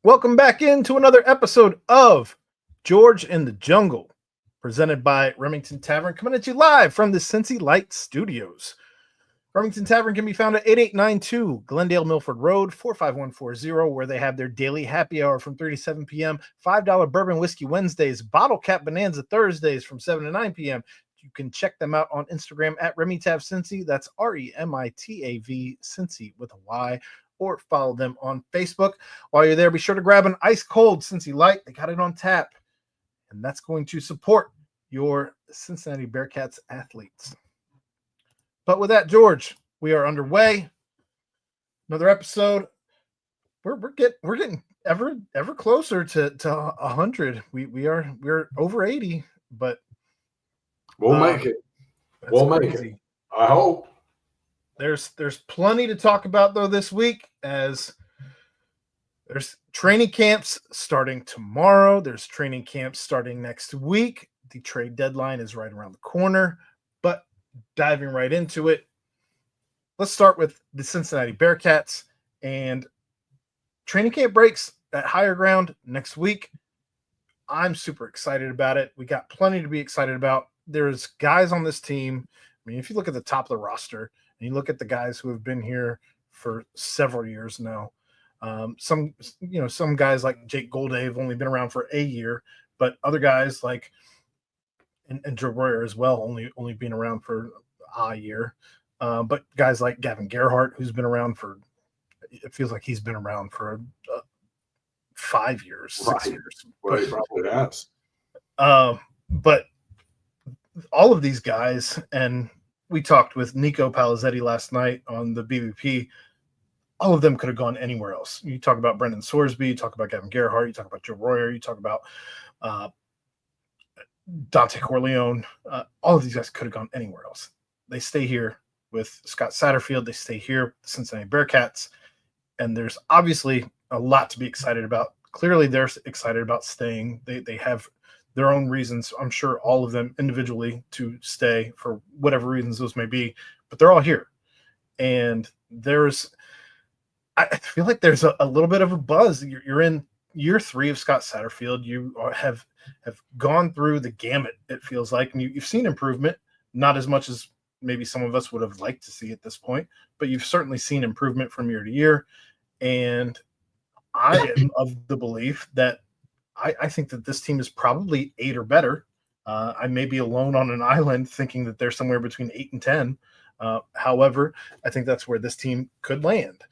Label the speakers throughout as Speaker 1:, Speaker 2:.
Speaker 1: Welcome back into another episode of George in the Jungle, presented by Remington Tavern, coming at you live from the Cincy Light Studios. Remington Tavern can be found at 8892 Glendale Milford Road, 45140, where they have their daily happy hour from 3 to 7 p.m., $5 bourbon whiskey Wednesdays, bottle cap bonanza Thursdays from 7 to 9 p.m. You can check them out on Instagram at RemyTavCincy. That's REMITAV Cincy with a Y, or follow them on Facebook. While you're there, be sure to grab an ice cold Cincy Light. They got it on tap, and that's going to support your Cincinnati Bearcats athletes. But with that, George, we are underway. Another episode. We're getting ever closer to 100. We're over 80, but
Speaker 2: we'll make it. We'll make it. I hope.
Speaker 1: There's plenty to talk about though this week, as there's training camps starting tomorrow. There's training camps starting next week. The trade deadline is right around the corner. But diving right into it, let's start with the Cincinnati Bearcats, and training camp breaks at Higher Ground next week. I'm super excited about it. We got plenty to be excited about. There's guys on this team. I mean, if you look at the top of the roster and you look at the guys who have been here for several years now, some guys like Jake Golday have only been around for a year, but other guys like and Joe Royer as well, only being around for a year. But guys like Gavin Gerhardt, who's been around for, it feels like he's been around for 5 years, 6 years.
Speaker 2: Well, he probably has.
Speaker 1: But all of these guys, and we talked with Nico Palizzetti last night on the BVP, all of them could have gone anywhere else. You talk about Brendan Sorsby, you talk about Gavin Gerhardt, you talk about Joe Royer, you talk about Dante Corleone. All of these guys could have gone anywhere else. They stay here with Scott Satterfield. They stay here with the Cincinnati Bearcats. And there's obviously a lot to be excited about. Clearly, they're excited about staying. They have their own reasons, I'm sure, all of them individually, to stay for whatever reasons those may be. But they're all here. And I feel like there's a little bit of a buzz. You're in year 3 of Scott Satterfield. You have gone through the gamut, it feels like, and you've seen improvement, not as much as maybe some of us would have liked to see at this point, but you've certainly seen improvement from year to year. And I am of the belief that I think that this team is probably 8 or better. I may be alone on an island thinking that they're somewhere between 8 and 10. However, I think that's where this team could land.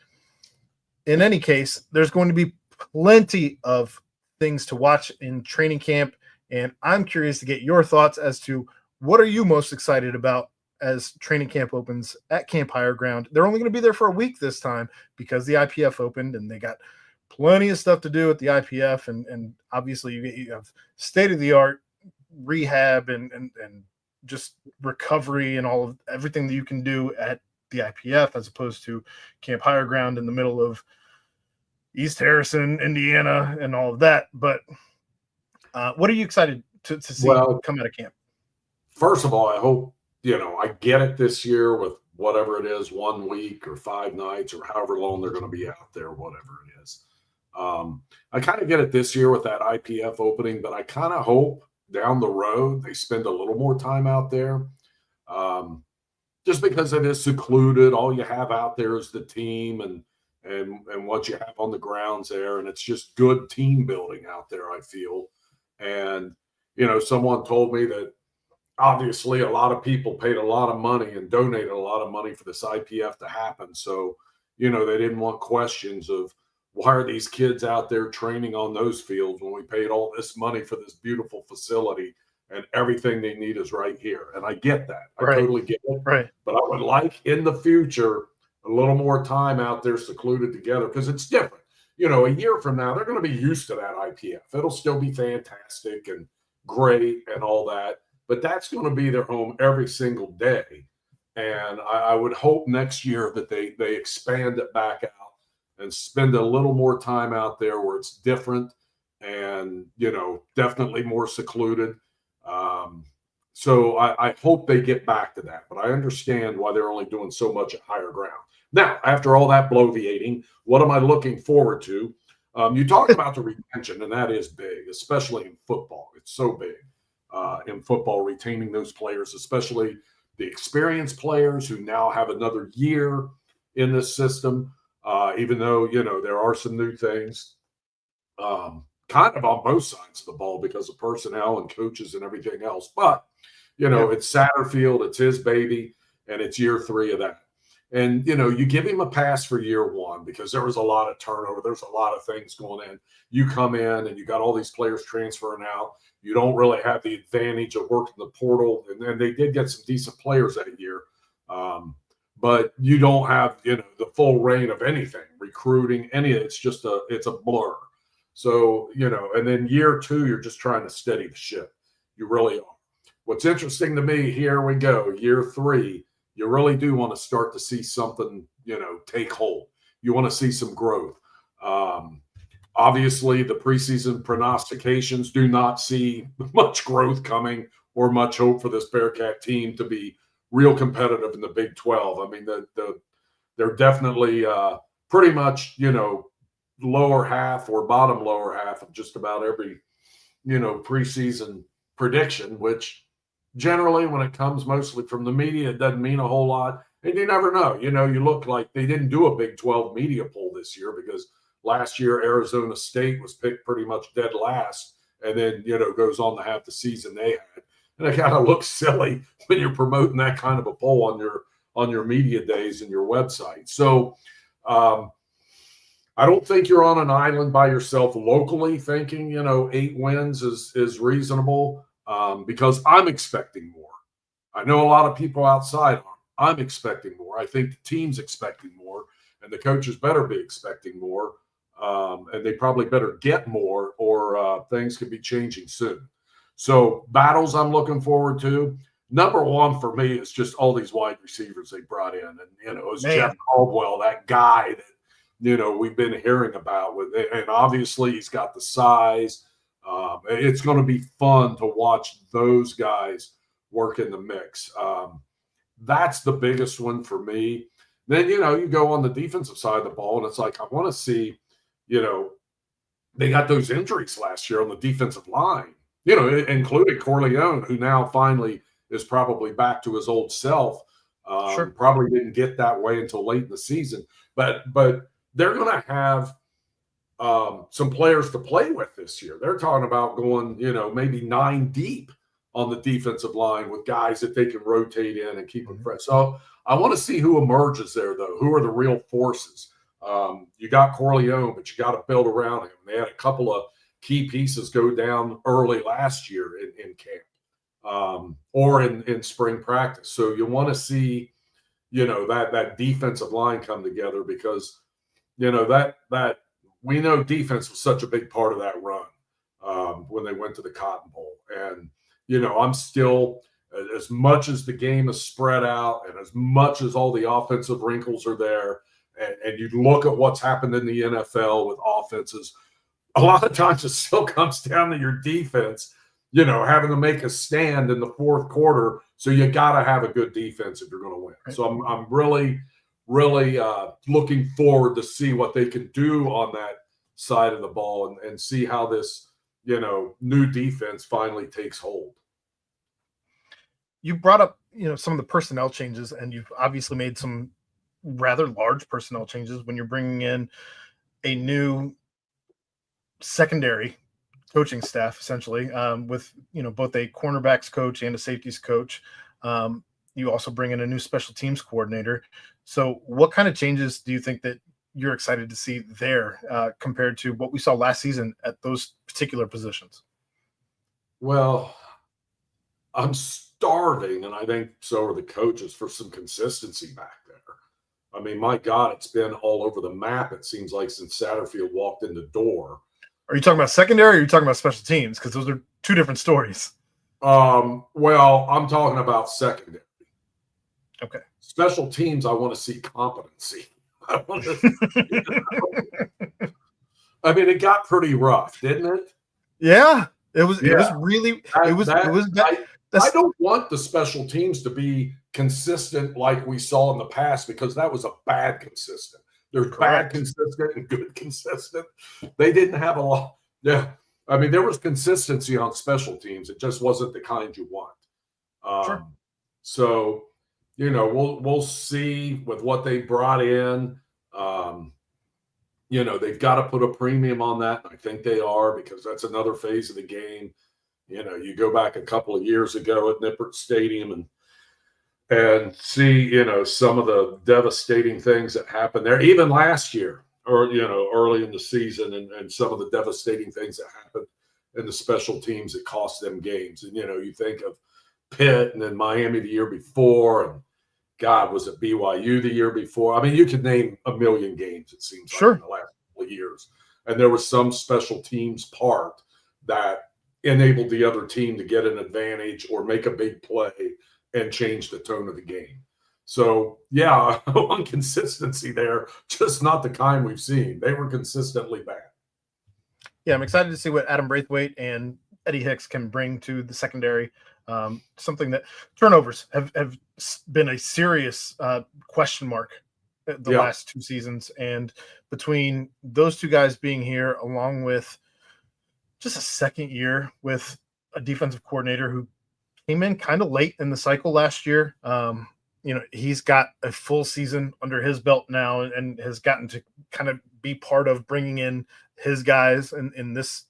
Speaker 1: In any case, there's going to be plenty of things to watch in training camp, and I'm curious to get your thoughts as to what are you most excited about as training camp opens at Camp Higher Ground. They're only going to be there for a week this time because the IPF opened, and they got plenty of stuff to do at the IPF, and obviously you have state-of-the-art rehab and just recovery and all of everything that you can do at the IPF as opposed to Camp Higher Ground in the middle of East Harrison, Indiana, and all of that. But what are you excited to see come out of camp?
Speaker 2: First of all, I hope, I get it this year with whatever it is, 1 week or 5 nights or however long they're going to be out there, whatever it is. I kind of get it this year with that IPF opening, but I kind of hope down the road they spend a little more time out there. Just because it is secluded, all you have out there is the team and what you have on the grounds there, and it's just good team building out there, I feel. And someone told me that obviously a lot of people paid a lot of money and donated a lot of money for this IPF to happen, so they didn't want questions of why are these kids out there training on those fields when we paid all this money for this beautiful facility and everything they need is right here. And I get that. I totally get it.
Speaker 1: Right.
Speaker 2: But I would like in the future a little more time out there secluded together, because it's different. A year from now, they're going to be used to that IPF. It'll still be fantastic and great and all that, but that's going to be their home every single day. And I would hope next year that they expand it back out and spend a little more time out there where it's different and, definitely more secluded. So I hope they get back to that, but I understand why they're only doing so much at Higher Ground. Now, after all that bloviating, what am I looking forward to? You talk about the retention, and that is big, especially in football. It's so big in football, retaining those players, especially the experienced players who now have another year in this system, even though, there are some new things kind of on both sides of the ball because of personnel and coaches and everything else. But, it's Satterfield, it's his baby, and it's year 3 of that. And, you give him a pass for year 1 because there was a lot of turnover. There's a lot of things going in. You come in and you got all these players transferring out. You don't really have the advantage of working the portal. And then they did get some decent players that year. But you don't have, the full reign of anything, recruiting, any of it. It's a blur. So, and then year 2, you're just trying to steady the ship. You really are. What's interesting to me, here we go, year 3, you really do want to start to see something, take hold. You want to see some growth. Obviously, the preseason prognostications do not see much growth coming or much hope for this Bearcat team to be real competitive in the Big 12. I mean, they're definitely pretty much, lower half or bottom lower half of just about every, preseason prediction, which generally when it comes mostly from the media, it doesn't mean a whole lot. And you never know. You look like they didn't do a Big 12 media poll this year because last year Arizona State was picked pretty much dead last and then, goes on to have the season they had. And it kind of looks silly when you're promoting that kind of a poll on your media days and your website. So I don't think you're on an island by yourself locally thinking, 8 wins is reasonable because I'm expecting more. I know a lot of people outside are. I'm expecting more. I think the team's expecting more, and the coaches better be expecting more, and they probably better get more, or things could be changing soon. So battles I'm looking forward to. Number 1 for me is just all these wide receivers they brought in, and it was Jeff Caldwell, that guy that we've been hearing about with, and obviously he's got the size. It's going to be fun to watch those guys work in the mix. That's the biggest one for me. Then, you go on the defensive side of the ball, and it's like, I want to see, they got those injuries last year on the defensive line, including Corleone, who now finally is probably back to his old self. Sure. Probably didn't get that way until late in the season. But they're going to have some players to play with this year. They're talking about going, maybe 9 deep on the defensive line with guys that they can rotate in and keep them fresh. So I want to see who emerges there, though. Who are the real forces? You got Corleone, but you got to build around him. They had a couple of key pieces go down early last year in camp or in spring practice. So you want to see, that defensive line come together because, that we know defense was such a big part of that run when they went to the Cotton Bowl. And, I'm still, as much as the game is spread out and as much as all the offensive wrinkles are there, and you look at what's happened in the NFL with offenses, a lot of times it still comes down to your defense, having to make a stand in the fourth quarter. So you got to have a good defense if you're going to win. Right. So I'm really looking forward to see what they can do on that side of the ball and see how this, new defense finally takes hold.
Speaker 1: You brought up, some of the personnel changes, and you've obviously made some rather large personnel changes when you're bringing in a new secondary coaching staff, essentially, with, both a cornerbacks coach and a safeties coach. You also bring in a new special teams coordinator. So what kind of changes do you think that you're excited to see there compared to what we saw last season at those particular positions?
Speaker 2: Well, I'm starving, and I think so are the coaches, for some consistency back there. I mean, my God, it's been all over the map, it seems like, since Satterfield walked in the door.
Speaker 1: Are you talking about secondary or are you talking about special teams? Because those are two different stories.
Speaker 2: Well, I'm talking about secondary.
Speaker 1: Okay.
Speaker 2: Special teams, I want to see competency. I mean, it got pretty rough, didn't it?
Speaker 1: Yeah. It was really I
Speaker 2: don't want the special teams to be consistent like we saw in the past, because that was a bad consistent. There's bad
Speaker 1: Correct.
Speaker 2: consistent and good consistent. They didn't have a lot. Yeah. I mean, there was consistency on special teams. It just wasn't the kind you want.
Speaker 1: Sure.
Speaker 2: So, we'll see with what they brought in. They've got to put a premium on that. I think they are, because that's another phase of the game. You go back a couple of years ago at Nippert Stadium and see, some of the devastating things that happened there, even last year, or, early in the season, and some of the devastating things that happened in the special teams that cost them games. And, you think of Pitt and then Miami the year before, and God, was it BYU the year before? I mean, you could name a million games, it seems like, in the last couple of years. And there was some special teams part that enabled the other team to get an advantage or make a big play and change the tone of the game. So, yeah, inconsistency there, just not the kind we've seen. They were consistently bad.
Speaker 1: Yeah, I'm excited to see what Adam Braithwaite and Eddie Hicks can bring to the secondary. Something that turnovers have been a serious question mark the last 2 seasons. And between those two guys being here, along with just a second year with a defensive coordinator who came in kind of late in the cycle last year, he's got a full season under his belt now and has gotten to kind of be part of bringing in his guys in this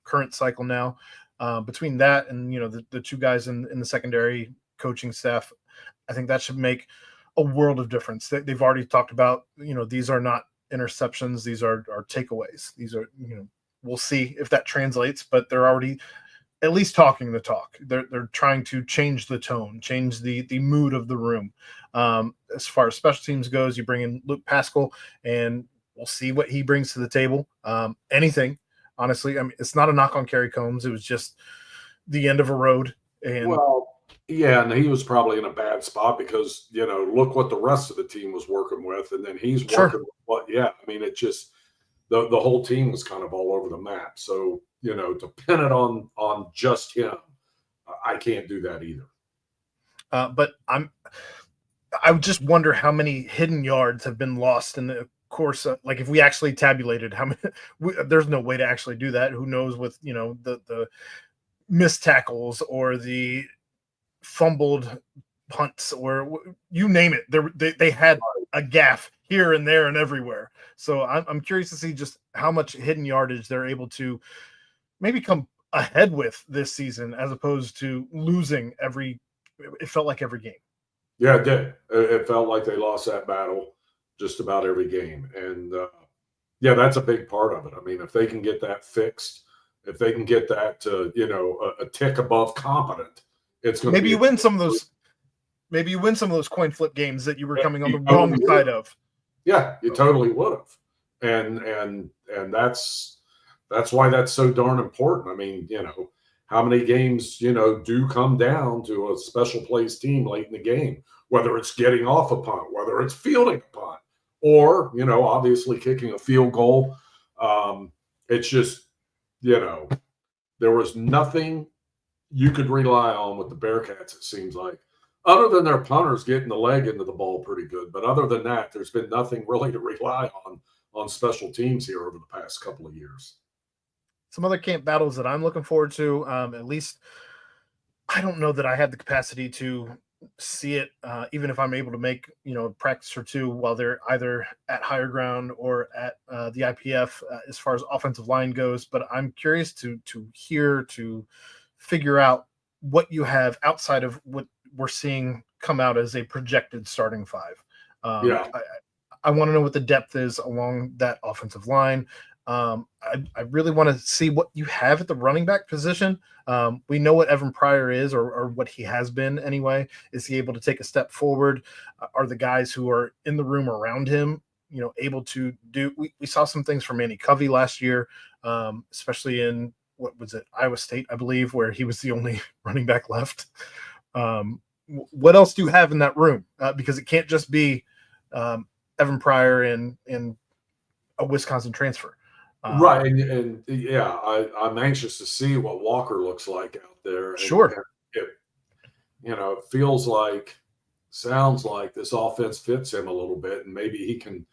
Speaker 1: current cycle now. Between that and, the two guys in the secondary coaching staff, I think that should make a world of difference. They've already talked about, these are not interceptions. These are takeaways. These are, we'll see if that translates, but they're already at least talking the talk. They're trying to change the tone, change the mood of the room. As far as special teams goes, you bring in Luke Pascal, and we'll see what he brings to the table. Anything, honestly. I mean, it's not a knock on Kerry Combs. It was just the end of a road. And
Speaker 2: and he was probably in a bad spot because, look what the rest of the team was working with, and then he's working with what. Yeah, I mean, it just the whole team was kind of all over the map. So, to pin it on just him, I can't do that either.
Speaker 1: But I would just wonder how many hidden yards have been lost in the course. Like if we actually tabulated how many, there's no way to actually do that. Who knows with, the missed tackles or the fumbled punts or you name it. They had a gaff here and there and everywhere. So I'm curious to see just how much hidden yardage they're able to maybe come ahead with this season, as opposed to losing it felt like every game.
Speaker 2: Yeah, it did. It felt like they lost that battle just about every game. And that's a big part of it. I mean, if they can get that fixed, if they can get that to, a tick above competent, it's going to
Speaker 1: maybe you win some of those coin flip games that you were coming on the wrong side of.
Speaker 2: Yeah, you totally would have. And that's why that's so darn important. I mean, how many games, do come down to a special plays team late in the game, whether it's getting off a punt, whether it's fielding a punt, or, obviously kicking a field goal. It's just, there was nothing you could rely on with the Bearcats, it seems like, other than their punters getting the leg into the ball pretty good. But other than that, there's been nothing really to rely on special teams here over the past couple of years.
Speaker 1: Some other camp battles that I'm looking forward to, at least I don't know that I have the capacity to see it, even if I'm able to make, a practice or two while they're either at higher ground or at the IPF as far as offensive line goes. But I'm curious to figure out what you have outside of what we're seeing come out as a projected starting five. I want to know what the depth is along that offensive line. I really want to see what you have at the running back position. We know what Evan Pryor is, or what he has been anyway. Is he able to take a step forward? Are the guys who are in the room around him, able to do? We saw some things from Manny Covey last year, especially in what was it, Iowa State, I believe, where he was the only running back left. What else do you have in that room? Because it can't just be Evan Pryor and a Wisconsin transfer.
Speaker 2: Right. And I'm anxious to see what Walker looks like out there.
Speaker 1: Sure.
Speaker 2: And it sounds like this offense fits him a little bit, and maybe he can,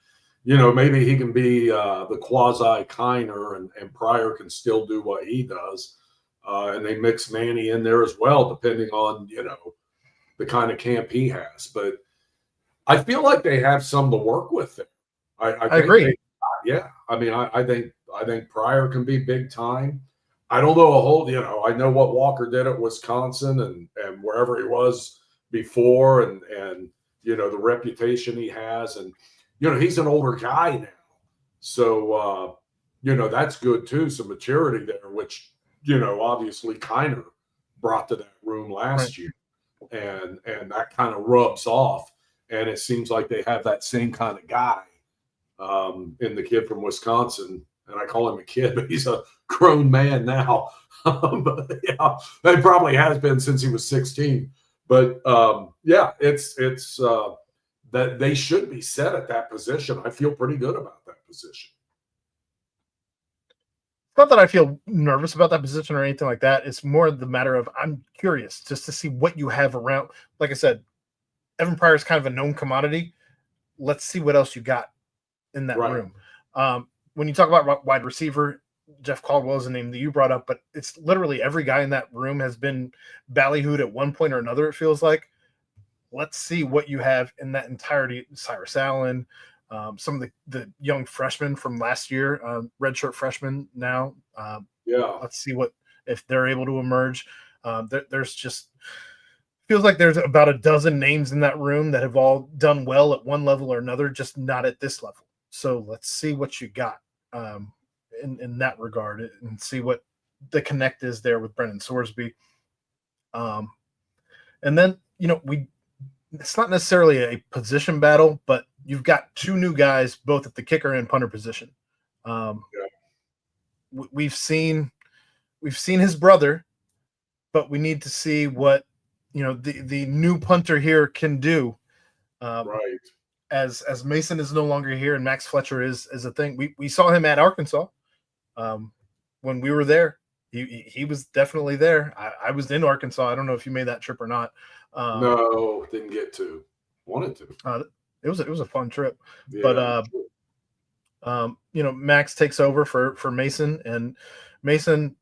Speaker 2: maybe he can be the quasi Kiner, and Pryor can still do what he does. And they mix Manny in there as well, depending on, the kind of camp he has. But I feel like they have some to work with there. I think
Speaker 1: agree.
Speaker 2: Yeah. I mean, I think Pryor can be big time. I don't know a whole, I know what Walker did at Wisconsin and wherever he was before, and the reputation he has, and he's an older guy now, so that's good too. Some maturity there, which obviously Kiner brought to that room last year, and that kind of rubs off, and it seems like they have that same kind of guy in the kid from Wisconsin. And I call him a kid, but he's a grown man now. But yeah, that probably has been since he was 16. But yeah, it's that they should be set at that position. I feel pretty good about that position.
Speaker 1: Not that I feel nervous about that position or anything like that. It's more the matter of I'm curious just to see what you have around. Like I said, Evan Pryor is kind of a known commodity. Let's see what else you got in that room. When you talk about wide receiver, Jeff Caldwell is a name that you brought up, but it's literally every guy in that room has been ballyhooed at one point or another, it feels like. Let's see what you have in that entirety. Cyrus Allen, some of the young freshmen from last year, redshirt freshmen now. Let's see if they're able to emerge. There's just feels like there's about a dozen names in that room that have all done well at one level or another, just not at this level. So let's see what you got in that regard, and see what the connect is there with Brendan Sorsby. And then, it's not necessarily a position battle, but you've got two new guys, both at the kicker and punter position. We've seen his brother, but we need to see what, the new punter here can do.
Speaker 2: Right.
Speaker 1: As Mason is no longer here and Max Fletcher is a thing. We saw him at Arkansas when we were there. He was definitely there. I was in Arkansas. I don't know if you made that trip or not.
Speaker 2: No, didn't get to. Wanted to.
Speaker 1: It was a fun trip.
Speaker 2: Yeah,
Speaker 1: but Max takes over for Mason, and Mason,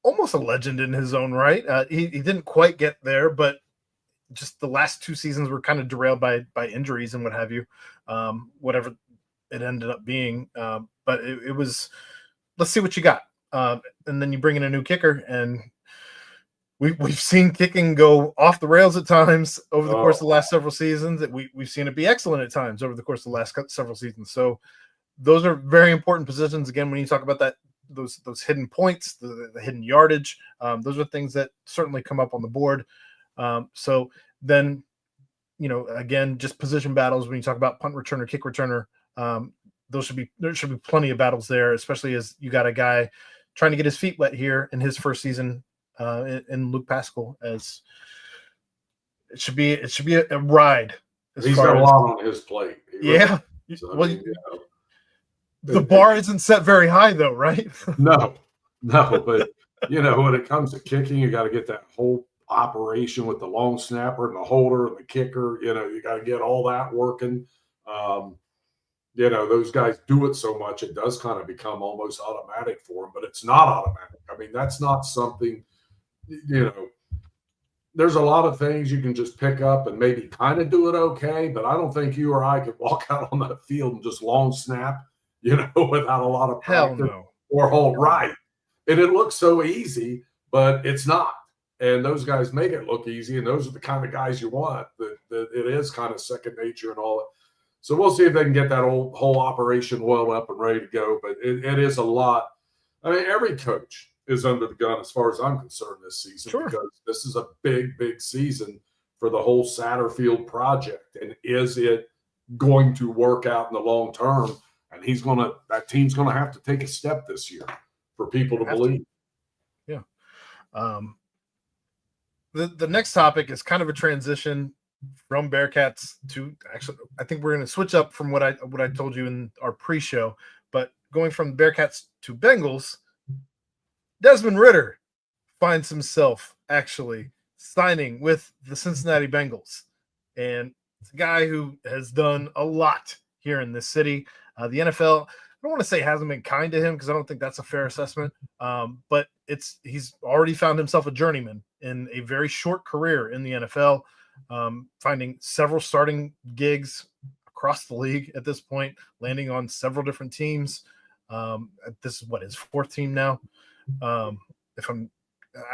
Speaker 1: almost a legend in his own right. He didn't quite get there, but just the last two seasons were kind of derailed by injuries and what have you, whatever it ended up being. But it was, let's see what you got. And then you bring in a new kicker, and we've seen kicking go off the rails at times over the course of the last several seasons. We've seen it be excellent at times over the course of the last several seasons. So those are very important positions. Again, when you talk about those hidden points, the hidden yardage, those are things that certainly come up on the board. So then, again, just position battles. When you talk about punt returner, kick returner, there should be plenty of battles there, especially as you got a guy trying to get his feet wet here in his first season in Luke Pascal. As it should be a ride.
Speaker 2: He's got a lot on his plate.
Speaker 1: Yeah. The bar isn't set very high, though, right?
Speaker 2: No, but when it comes to kicking, you got to get that whole operation with the long snapper and the holder and the kicker. You got to get all that working. Those guys do it so much, it does kind of become almost automatic for them, but it's not automatic. I mean, that's not something, there's a lot of things you can just pick up and maybe kind of do it okay, but I don't think you or I could walk out on that field and just long snap, without a lot of practice.
Speaker 1: Hell no.
Speaker 2: Or hold right. And it looks so easy, but it's not. And those guys make it look easy, and those are the kind of guys you want. That it is kind of second nature and all that. So we'll see if they can get that whole operation well up and ready to go. But it is a lot. I mean, every coach is under the gun as far as I'm concerned this season, because this is a big, big season for the whole Satterfield project. And is it going to work out in the long term? And that team's going to have to take a step this year for people to believe.
Speaker 1: Yeah. The next topic is kind of a transition from Bearcats to, actually, I think we're going to switch up from what I told you in our pre-show, but going from Bearcats to Bengals, Desmond Ridder finds himself actually signing with the Cincinnati Bengals. And it's a guy who has done a lot here in this city. The NFL, I don't want to say hasn't been kind to him because I don't think that's a fair assessment. But he's already found himself a journeyman in a very short career in the NFL, finding several starting gigs across the league at this point, landing on several different teams. This is his fourth team now. I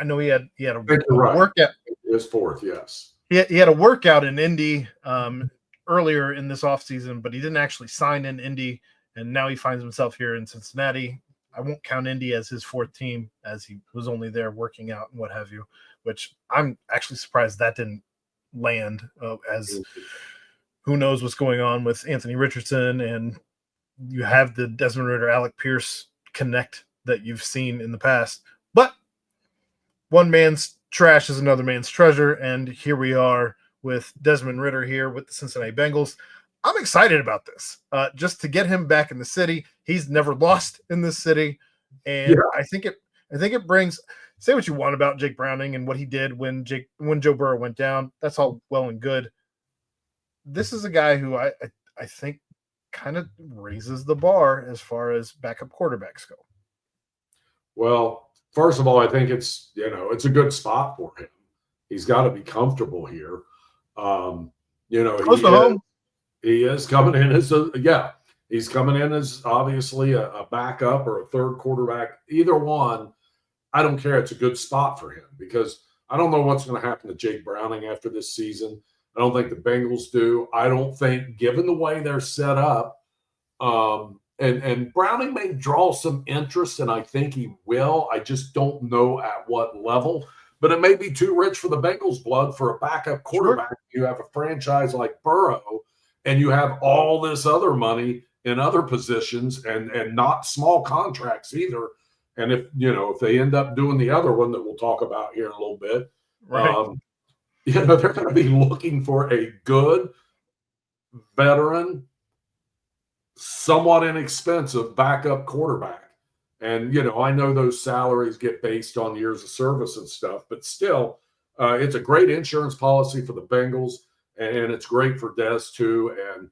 Speaker 1: know he had a workout.
Speaker 2: His fourth, yes.
Speaker 1: He had a workout in Indy earlier in this offseason, but he didn't actually sign in Indy, and now he finds himself here in Cincinnati. I won't count Indy as his fourth team, as he was only there working out and what have you, which I'm actually surprised that didn't land, as who knows what's going on with Anthony Richardson, and you have the Desmond Ridder, Alec Pierce connect that you've seen in the past. But one man's trash is another man's treasure, and here we are with Desmond Ridder here with the Cincinnati Bengals. I'm excited about this, just to get him back in the city. He's never lost in this city, and I think it brings. Say what you want about Jake Browning and what he did when Joe Burrow went down. That's all well and good. This is a guy who I think kind of raises the bar as far as backup quarterbacks go.
Speaker 2: Well, first of all, I think it's a good spot for him. He's got to be comfortable here.
Speaker 1: Close to home.
Speaker 2: He is coming in as he's coming in as obviously a backup or a third quarterback. Either one, I don't care. It's a good spot for him because I don't know what's going to happen to Jake Browning after this season. I don't think the Bengals do. I don't think, given the way they're set up, and Browning may draw some interest, and I think he will. I just don't know at what level. But it may be too rich for the Bengals' blood for a backup quarterback. Sure. You have a franchise like Burrow, and you have all this other money in other positions and not small contracts either. And if they end up doing the other one that we'll talk about here in a little bit,
Speaker 1: right.
Speaker 2: They're going to be looking for a good veteran, somewhat inexpensive backup quarterback. And, I know those salaries get based on years of service and stuff, but still, it's a great insurance policy for the Bengals, and it's great for Des too. And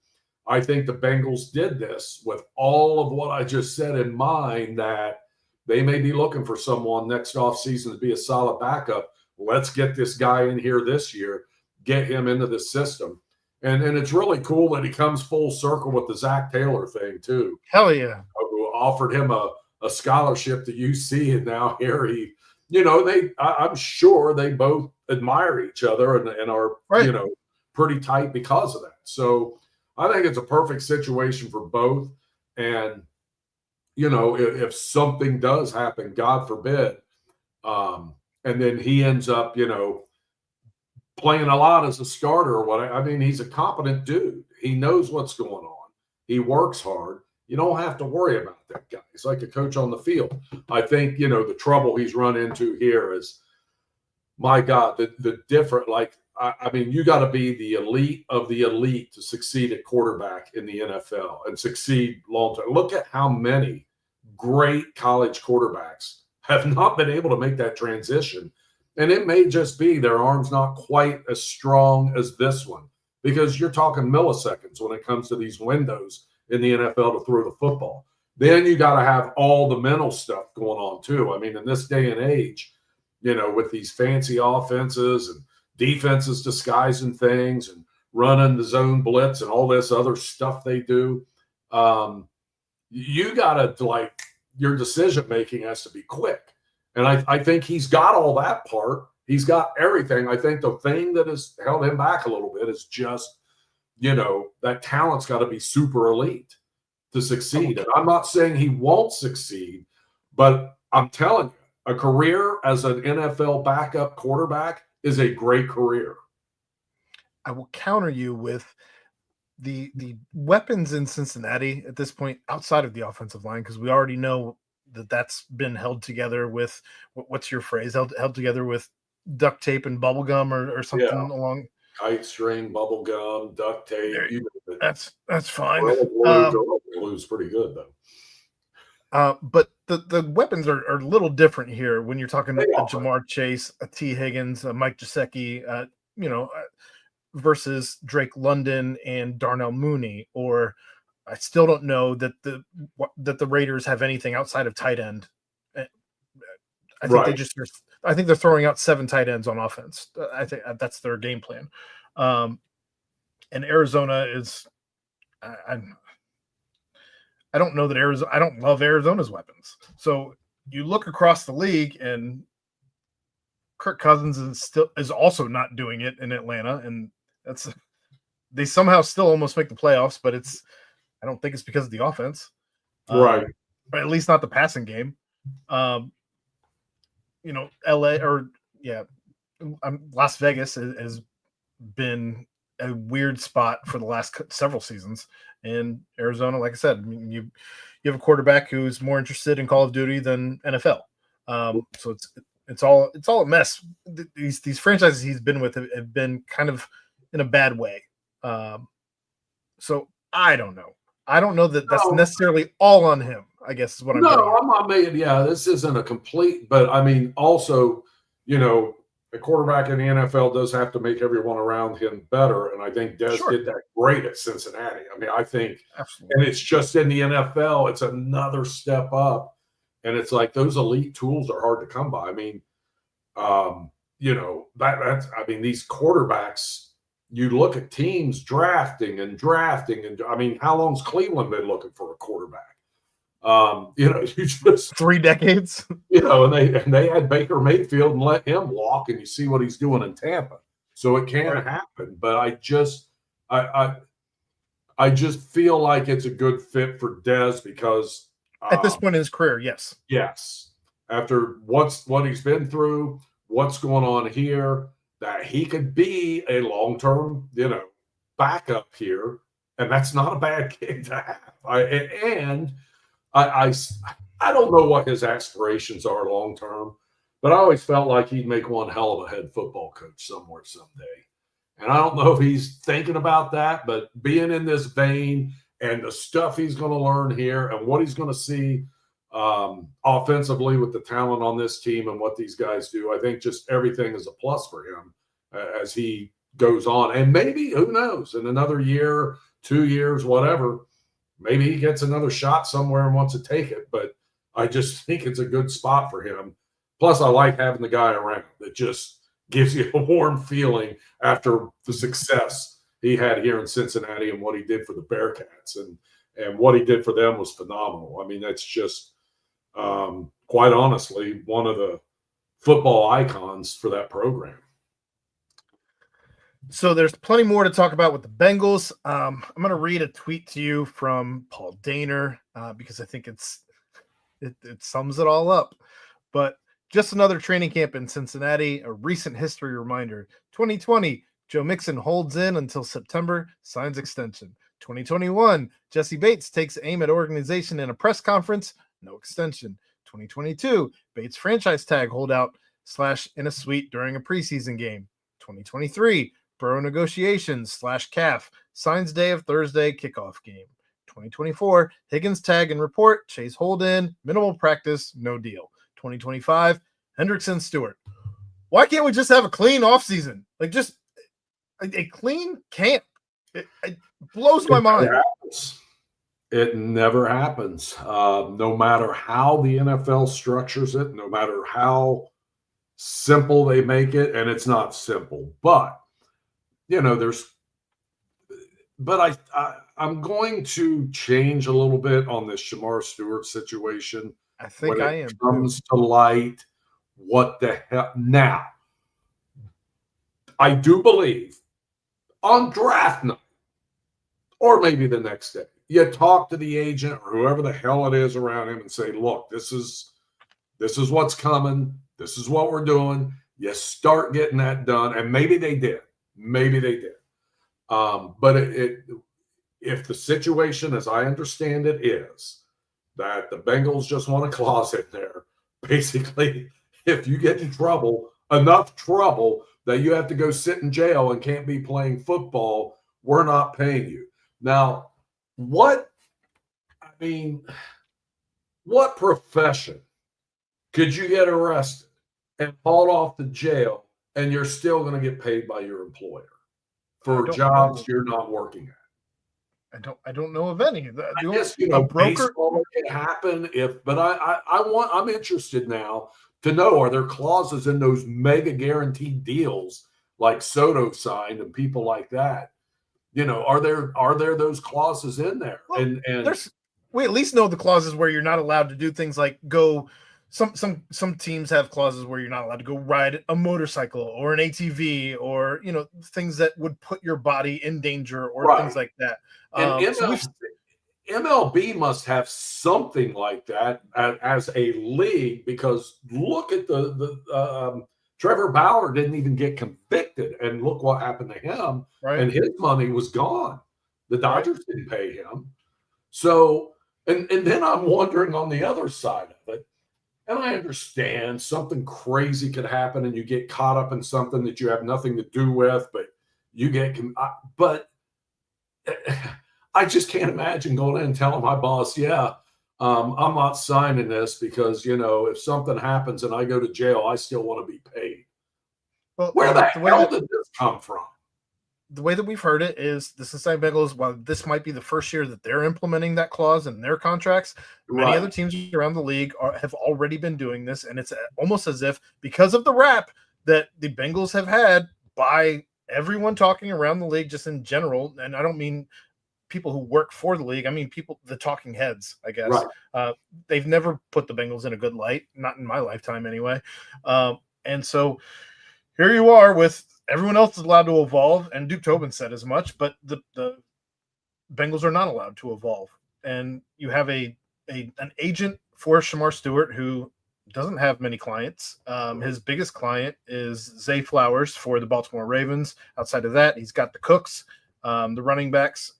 Speaker 2: I think the Bengals did this with all of what I just said in mind, that they may be looking for someone next offseason to be a solid backup. Let's get this guy in here this year, get him into the system. And it's really cool that he comes full circle with the Zach Taylor thing too.
Speaker 1: Hell yeah.
Speaker 2: Who offered him a scholarship to UC, and now here I'm sure they both admire each other and are,
Speaker 1: right.
Speaker 2: Pretty tight because of that. So I think it's a perfect situation for both. And, if something does happen, God forbid, and then he ends up, playing a lot as a starter or what. I mean, he's a competent dude. He knows what's going on. He works hard. You don't have to worry about that guy. He's like a coach on the field. I think, the trouble he's run into here is, my God, the different, you got to be the elite of the elite to succeed at quarterback in the NFL and succeed long term. Look at how many great college quarterbacks have not been able to make that transition. And it may just be their arm's not quite as strong as this one, because you're talking milliseconds when it comes to these windows in the NFL to throw the football. Then you got to have all the mental stuff going on too. I mean, in this day and age, with these fancy offenses and defenses disguising things and running the zone blitz and all this other stuff they do, you got to, your decision-making has to be quick. And I think he's got all that part. He's got everything. I think the thing that has held him back a little bit is just, that talent's got to be super elite to succeed. And I'm not saying he won't succeed, but I'm telling you, a career as an NFL backup quarterback is a great career.
Speaker 1: I will counter you with the weapons in Cincinnati at this point outside of the offensive line, because we already know that's been held together with, what's your phrase, held together with duct tape and bubble gum or something along.
Speaker 2: Kite string, bubble gum, duct tape.
Speaker 1: That's fine.
Speaker 2: Glue's pretty good though.
Speaker 1: But the weapons are a little different here when you're talking a Jamar Chase, a T. Higgins, a Mike Gesicki, versus Drake London and Darnell Mooney, or I still don't know that the Raiders have anything outside of tight end. I think I think they're throwing out 7 tight ends on offense. I think that's their game plan. And Arizona is, I don't know that I don't love Arizona's weapons. So you look across the league, and Kirk Cousins is also not doing it in Atlanta, and they somehow still almost make the playoffs, but I don't think it's because of the offense,
Speaker 2: right?
Speaker 1: Or at least not the passing game. LA Las Vegas has been a weird spot for the last several seasons. And Arizona, like I said, I mean, you have a quarterback who's more interested in Call of Duty than NFL. So it's all a mess. These franchises he's been with have been kind of in a bad way. So I don't know. I don't know that that's necessarily all on him, I guess is what I'm getting at.
Speaker 2: I'm not making, this isn't a complete, but I mean, also, a quarterback in the NFL does have to make everyone around him better. And I think Des did that great at Cincinnati. I mean, I think, absolutely. And it's just in the NFL, it's another step up. And it's like those elite tools are hard to come by. I mean, these quarterbacks, you look at teams drafting. And I mean, how long's Cleveland been looking for a quarterback? You just
Speaker 1: 3 decades,
Speaker 2: and they had Baker Mayfield and let him walk, and you see what he's doing in Tampa. So it can happen, but I just feel like it's a good fit for Dez because
Speaker 1: at this point in his career, yes,
Speaker 2: after what he's been through, what's going on here, that he could be a long-term, backup here, and that's not a bad gig to have. I don't know what his aspirations are long term, but I always felt like he'd make one hell of a head football coach somewhere someday. And I don't know if he's thinking about that, but being in this vein and the stuff he's going to learn here and what he's going to see offensively with the talent on this team and what these guys do, I think just everything is a plus for him as he goes on. And maybe, who knows, in another year, 2 years, whatever, maybe he gets another shot somewhere and wants to take it, but I just think it's a good spot for him. Plus, I like having the guy around that just gives you a warm feeling after the success he had here in Cincinnati and what he did for the Bearcats. And what he did for them was phenomenal. I mean, that's just, quite honestly, one of the football icons for that program.
Speaker 1: So there's plenty more to talk about with the Bengals. I'm going to read a tweet to you from Paul Daner because I think it sums it all up. But just another training camp in Cincinnati, a recent history reminder. 2020, Joe Mixon holds in until September, signs extension. 2021, Jesse Bates takes aim at organization in a press conference, no extension. 2022, Bates franchise tag holdout / in a suite during a preseason game. 2023, Burrow negotiations / calf, signs day of Thursday kickoff game. 2024, Higgins tag and report, Chase hold in, minimal practice, no deal. 2025, Hendrickson Stewart. Why can't we just have a clean offseason? Like just a clean camp. It blows my mind.
Speaker 2: It never happens. No matter how the NFL structures it, no matter how simple they make it, and it's not simple, but I'm going to change a little bit on this Shamar Stewart situation.
Speaker 1: I think
Speaker 2: when it comes to light, what the hell? Now, I do believe on draft night, or maybe the next day, you talk to the agent or whoever the hell it is around him and say, look, this is what's coming. This is what we're doing. You start getting that done. And maybe they did. But if the situation, as I understand it, is that the Bengals just want a clause in there, basically, if you get in trouble, enough trouble that you have to go sit in jail and can't be playing football, we're not paying you. Now, what profession could you get arrested and hauled off to jail and you're still going to get paid by your employer for jobs you're not working at?
Speaker 1: I don't know of any.
Speaker 2: I guess,
Speaker 1: A broker,
Speaker 2: baseball can happen but I'm interested now to know, are there clauses in those mega guaranteed deals like Soto signed and people like that? Are there those clauses in there?
Speaker 1: well,
Speaker 2: And
Speaker 1: we at least know the clauses where you're not allowed to do things like go. Some teams have clauses where you're not allowed to go ride a motorcycle or an ATV or things that would put your body in danger or things
Speaker 2: right.
Speaker 1: like that.
Speaker 2: And
Speaker 1: So
Speaker 2: MLB must have something like that as a league, because look at the Trevor Bauer didn't even get convicted, and look what happened to him,
Speaker 1: right,
Speaker 2: and his money was gone. The
Speaker 1: right.
Speaker 2: Dodgers didn't pay him. So, and then I'm wondering on the other side of it, and I understand something crazy could happen and you get caught up in something that you have nothing to do with, but you get, but I just can't imagine going in and telling my boss, yeah, I'm not signing this because, if something happens and I go to jail, I still want to be paid.
Speaker 1: Well,
Speaker 2: Where the hell did this come from?
Speaker 1: The way that we've heard it is the Cincinnati Bengals, while this might be the first year that they're implementing that clause in their contracts, many other teams around the league have already been doing this. And it's almost as if, because of the rap that the Bengals have had by everyone talking around the league, just in general, and I don't mean people who work for the league, I mean the talking heads, I guess.
Speaker 2: Right.
Speaker 1: They've never put the Bengals in a good light, not in my lifetime anyway. And so here you are with everyone else is allowed to evolve, and Duke Tobin said as much, but the Bengals are not allowed to evolve. And you have an agent for Shamar Stewart who doesn't have many clients. His biggest client is Zay Flowers for the Baltimore Ravens. Outside of that, he's got the Cooks, the running backs.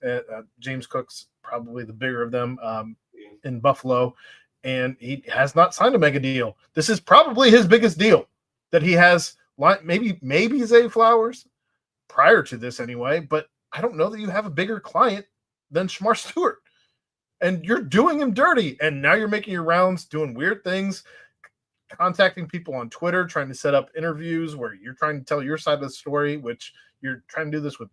Speaker 1: James Cook's probably the bigger of them in Buffalo, and he has not signed a mega deal. This is probably his biggest deal that he has. Maybe Zay Flowers prior to this anyway, but I don't know that you have a bigger client than Shamar Stewart. And you're doing him dirty. And now you're making your rounds, doing weird things, contacting people on Twitter, trying to set up interviews where you're trying to tell your side of the story, which you're trying to do this with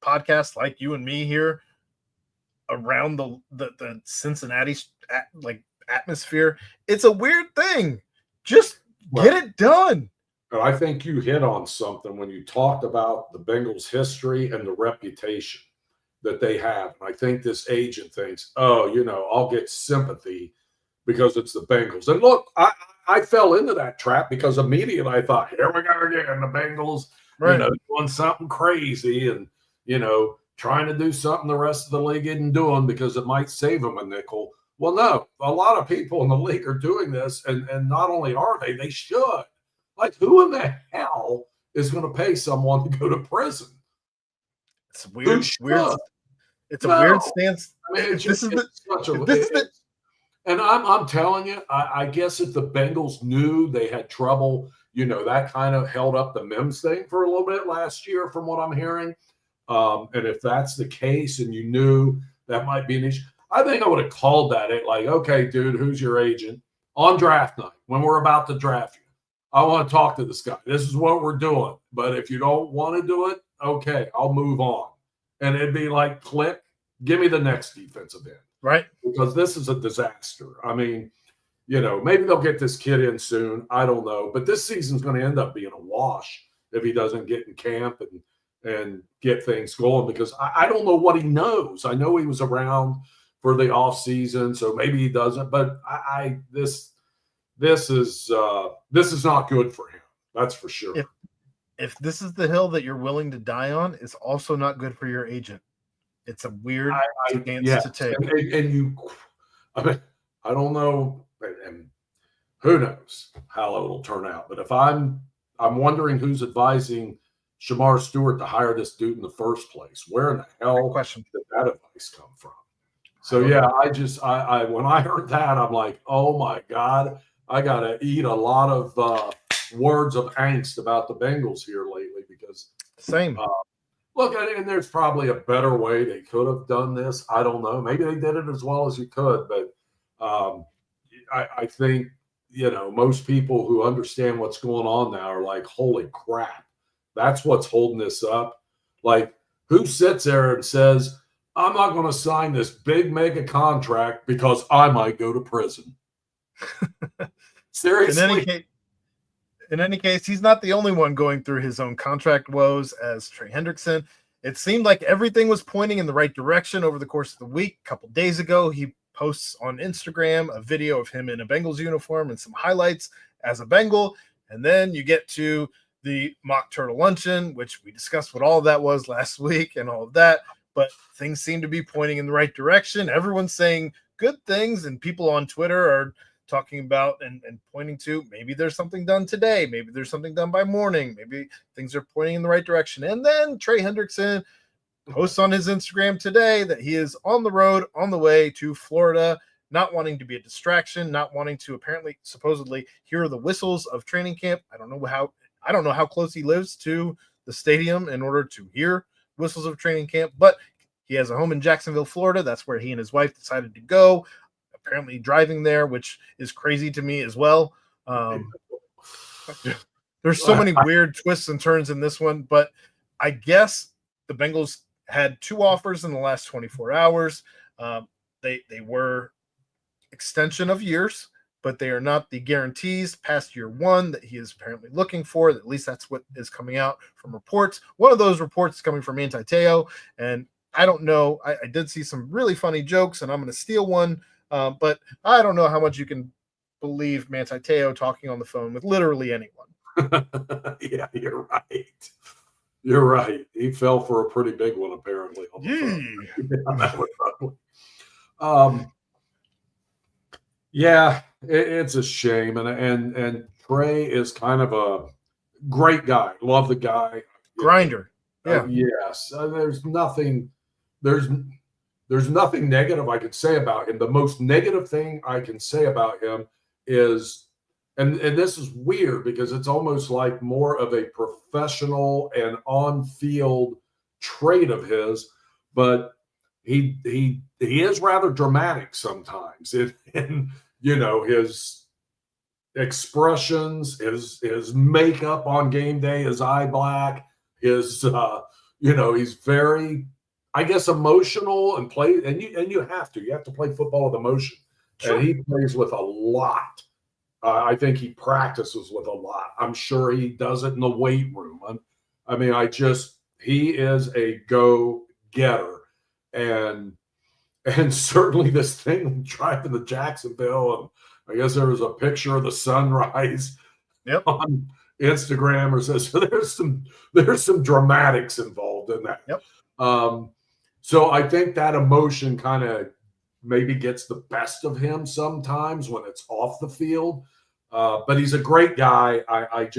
Speaker 1: podcasts like you and me here around the Cincinnati atmosphere. It's a weird thing. Just get it done.
Speaker 2: But I think you hit on something when you talked about the Bengals' history and the reputation that they have. And I think this agent thinks, I'll get sympathy because it's the Bengals. And look, I fell into that trap because immediately I thought, here we go again, the Bengals, doing something crazy and, trying to do something the rest of the league isn't doing because it might save them a nickel. Well, no, a lot of people in the league are doing this, and not only are they should. Like, who in the hell is going to pay someone to go to prison?
Speaker 1: It's weird. It's a weird stance.
Speaker 2: I mean, and I'm telling you, I guess if the Bengals knew they had trouble, that kind of held up the Mims thing for a little bit last year, from what I'm hearing. And if that's the case, and you knew that might be an issue, I think I would have called that it. Like, okay, dude, who's your agent on draft night when we're about to draft you? I want to talk to this guy. This is what we're doing. But if you don't want to do it, okay, I'll move on. And it'd be like, click, give me the next defensive end.
Speaker 1: Right.
Speaker 2: Because this is a disaster. I mean, maybe they'll get this kid in soon. I don't know. But this season's going to end up being a wash if he doesn't get in camp and get things going, because I don't know what he knows. I know he was around for the offseason, so maybe he doesn't. But This is not good for him. That's for sure.
Speaker 1: If this is the hill that you're willing to die on, it's also not good for your agent. It's a weird stance to take.
Speaker 2: And I don't know, and who knows how it'll turn out. But if I'm wondering who's advising Shamar Stewart to hire this dude in the first place. Where in the hell did that advice come from? So yeah, I when I heard that, I'm like, oh my God. I got to eat a lot of words of angst about the Bengals here lately because
Speaker 1: same.
Speaker 2: Look, and there's probably a better way they could have done this. I don't know. Maybe they did it as well as you could, but I think, most people who understand what's going on now are like, holy crap, that's what's holding this up. Like, who sits there and says, I'm not going to sign this big mega contract because I might go to prison. Seriously?
Speaker 1: In any case, he's not the only one going through his own contract woes as Trey Hendrickson. It seemed like everything was pointing in the right direction over the course of the week. A couple days ago, he posts on Instagram a video of him in a Bengals uniform and some highlights as a Bengal. And then you get to the mock turtle luncheon, which we discussed what all of that was last week and all of that. But things seem to be pointing in the right direction. Everyone's saying good things, and people on Twitter are talking about and pointing to maybe there's something done today, maybe there's something done by morning, maybe things are pointing in the right direction. And then Trey Hendrickson posts on his Instagram today that he is on the road on the way to Florida, not wanting to be a distraction, not wanting to supposedly hear the whistles of training camp. I don't know how close he lives to the stadium in order to hear whistles of training camp, but he has a home in Jacksonville, Florida. That's where he and his wife decided to go. Apparently driving there, which is crazy to me as well. There's so many weird twists and turns in this one, but I guess the Bengals had 2 offers in the last 24 hours. They were extension of years, but they are not the guarantees past year 1 that he is apparently looking for. At least that's what is coming out from reports. One of those reports is coming from Teo, and I don't know. I did see some really funny jokes, and I'm going to steal one. But I don't know how much you can believe Manti Te'o talking on the phone with literally anyone.
Speaker 2: Yeah, you're right. You're right. He fell for a pretty big one, apparently. On the phone. Yeah, that was ugly. Yeah, it's a shame. And Trey is kind of a great guy. Love the guy.
Speaker 1: Grinder.
Speaker 2: Yeah. Yes. There's nothing negative I could say about him. The most negative thing I can say about him is, and this is weird because it's almost like more of a professional and on-field trait of his, but he is rather dramatic sometimes in his expressions, his makeup on game day, his eye black, his he's very, I guess, emotional and you have to play football with emotion. Sure. And he plays with a lot. I think he practices with a lot. I'm sure he does it in the weight room. He is a go-getter. And certainly this thing driving to Jacksonville, and I guess there was a picture of the sunrise on Instagram or so there's some dramatics involved in that.
Speaker 1: Yep.
Speaker 2: So I think that emotion kind of maybe gets the best of him sometimes when it's off the field. But he's a great guy. I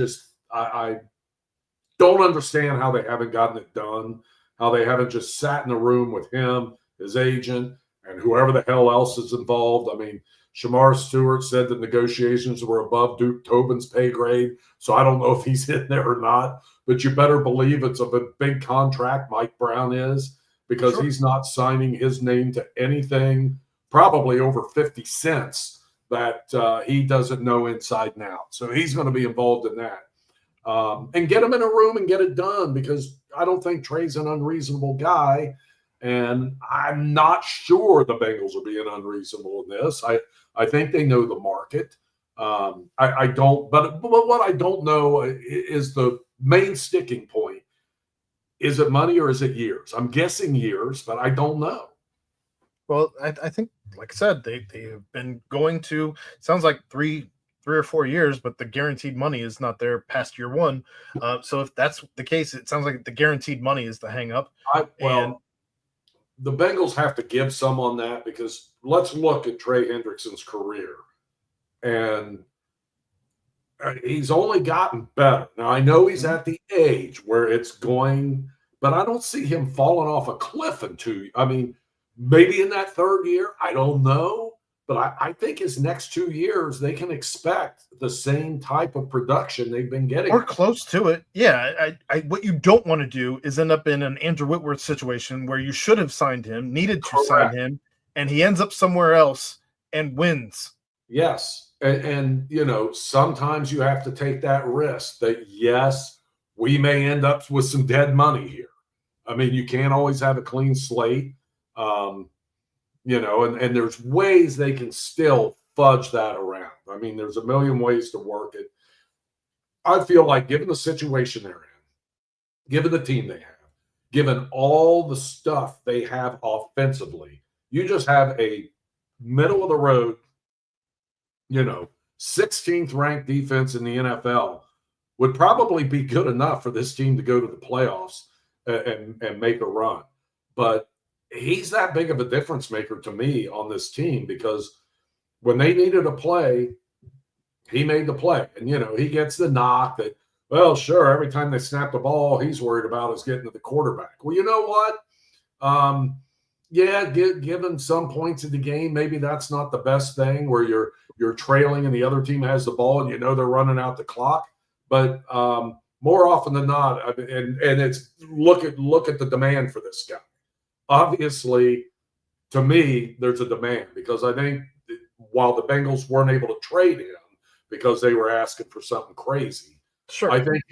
Speaker 2: don't understand how they haven't gotten it done, how they haven't just sat in a room with him, his agent, and whoever the hell else is involved. I mean, Shamar Stewart said that negotiations were above Duke Tobin's pay grade, so I don't know if he's in there or not. But you better believe it's a big contract, Mike Brown is, because He's not signing his name to anything probably over 50 cents that he doesn't know inside and out. So he's going to be involved in that. And get him in a room and get it done, because I don't think Trey's an unreasonable guy. And I'm not sure the Bengals are being unreasonable in this. I think they know the market. I don't, but what I don't know is the main sticking point. Is it money or is it years? I'm guessing years, but I don't know.
Speaker 1: Well, I think, like I said, they have been going to, sounds like three or 4 years, but the guaranteed money is not there past year 1. So if that's the case, it sounds like the guaranteed money is the hang up.
Speaker 2: The Bengals have to give some on that, because let's look at Trey Hendrickson's career. And he's only gotten better. Now, I know he's at the age where it's going, but I don't see him falling off a cliff in 2. I mean, maybe in that 3rd year, I don't know. But I think his next 2 years, they can expect the same type of production they've been getting.
Speaker 1: Or close to it. Yeah. What you don't want to do is end up in an Andrew Whitworth situation where you should have signed him, needed to sign him, and he ends up somewhere else and wins.
Speaker 2: Yes. And sometimes you have to take that risk that, yes, we may end up with some dead money here. I mean, you can't always have a clean slate. And there's ways they can still fudge that around. I mean, there's a million ways to work it. I feel like given the situation they're in, given the team they have, given all the stuff they have offensively, you just have a middle of the road, 16th ranked defense in the NFL would probably be good enough for this team to go to the playoffs and make a run. But he's that big of a difference maker to me on this team because when they needed a play, he made the play. And, he gets the knock that, well, sure, every time they snap the ball, he's worried about is getting to the quarterback. Well, you know what? Given some points in the game, maybe that's not the best thing where you're trailing and the other team has the ball and they're running out the clock. But more often than not, and it's look at the demand for this guy. Obviously, to me, there's a demand because I think while the Bengals weren't able to trade him because they were asking for something crazy,
Speaker 1: sure,
Speaker 2: I think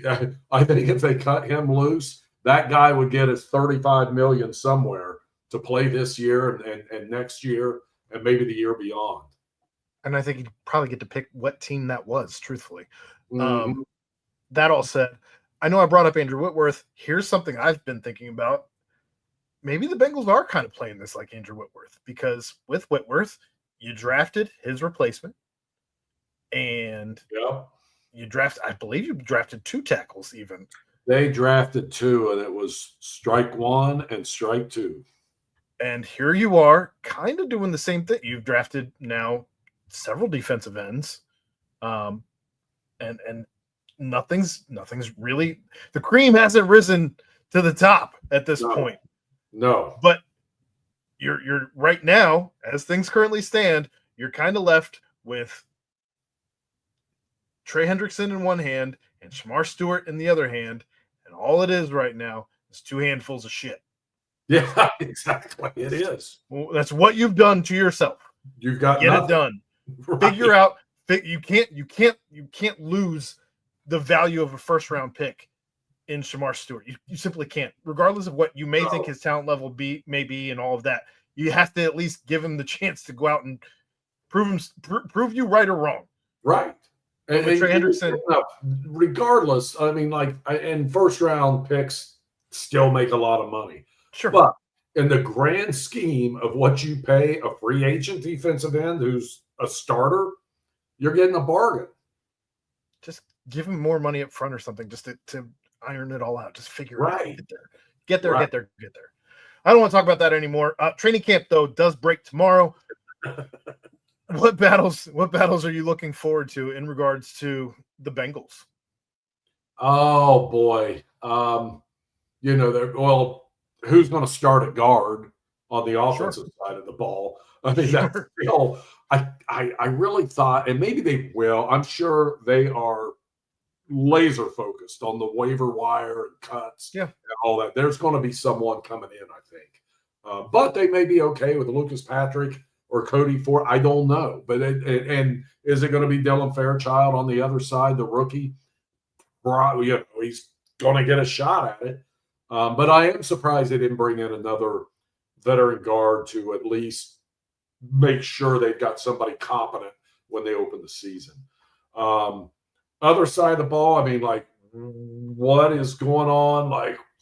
Speaker 2: if they cut him loose, that guy would get his $35 million somewhere to play this year and next year and maybe the year beyond.
Speaker 1: And I think you'd probably get to pick what team that was, truthfully.
Speaker 2: Mm-hmm.
Speaker 1: That all said, I know I brought up Andrew Whitworth. Here's something I've been thinking about. Maybe the Bengals are kind of playing this like Andrew Whitworth because with Whitworth, you drafted his replacement and I believe you drafted 2 tackles even.
Speaker 2: They drafted 2 and it was strike 1 and strike 2.
Speaker 1: And here you are kind of doing the same thing. You've drafted now several defensive ends. And nothing's really, the cream hasn't risen to the top at this point.
Speaker 2: No.
Speaker 1: But you're right now, as things currently stand, you're kind of left with Trey Hendrickson in one hand and Shamar Stewart in the other hand, and all it is right now is 2 handfuls of shit.
Speaker 2: Yeah, exactly. It is.
Speaker 1: Well, that's what you've done to yourself.
Speaker 2: You've got
Speaker 1: it done. Right. Figure out. You can't lose the value of a first-round pick in Shamar Stewart. You simply can't, regardless of what you may think his talent level may be and all of that. You have to at least give him the chance to go out and prove you right or wrong.
Speaker 2: Right.
Speaker 1: And with Trey Hendrickson,
Speaker 2: regardless, I mean, and first-round picks still make a lot of money.
Speaker 1: Sure.
Speaker 2: But in the grand scheme of what you pay a free agent defensive end who's a starter, you're getting a bargain.
Speaker 1: Just give him more money up front or something just to iron it all out. Just figure it out. Get there. I don't want to talk about that anymore. Training camp, though, does break tomorrow. What battles are you looking forward to in regards to the Bengals?
Speaker 2: Oh, boy. Who's going to start at guard on the offensive side of the ball? I mean, that's still, I really thought, and maybe they will, I'm sure they are laser focused on the waiver wire and cuts and all that. There's going to be someone coming in, I think. But they may be okay with Lucas Patrick or Cody Ford. I don't know. But and is it going to be Dylan Fairchild on the other side, the rookie? He's going to get a shot at it. But I am surprised they didn't bring in another veteran guard to at least make sure they've got somebody competent when they open the season. Other side of the ball, I mean, what is going on?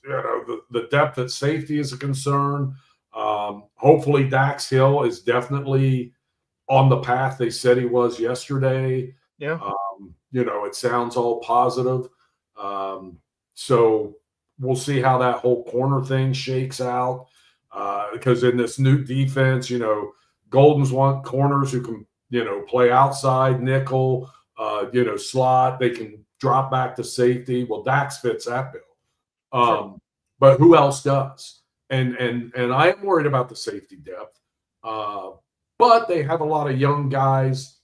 Speaker 2: The depth at safety is a concern. Hopefully Dax Hill is definitely on the path they said he was yesterday.
Speaker 1: Yeah.
Speaker 2: It sounds all positive. So we'll see how that whole corner thing shakes out. Because in this new defense, Golden's want corners who can, play outside, nickel, slot. They can drop back to safety. Well, Dax fits that bill.
Speaker 1: Sure.
Speaker 2: But who else does? And I am worried about the safety depth. But they have a lot of young guys,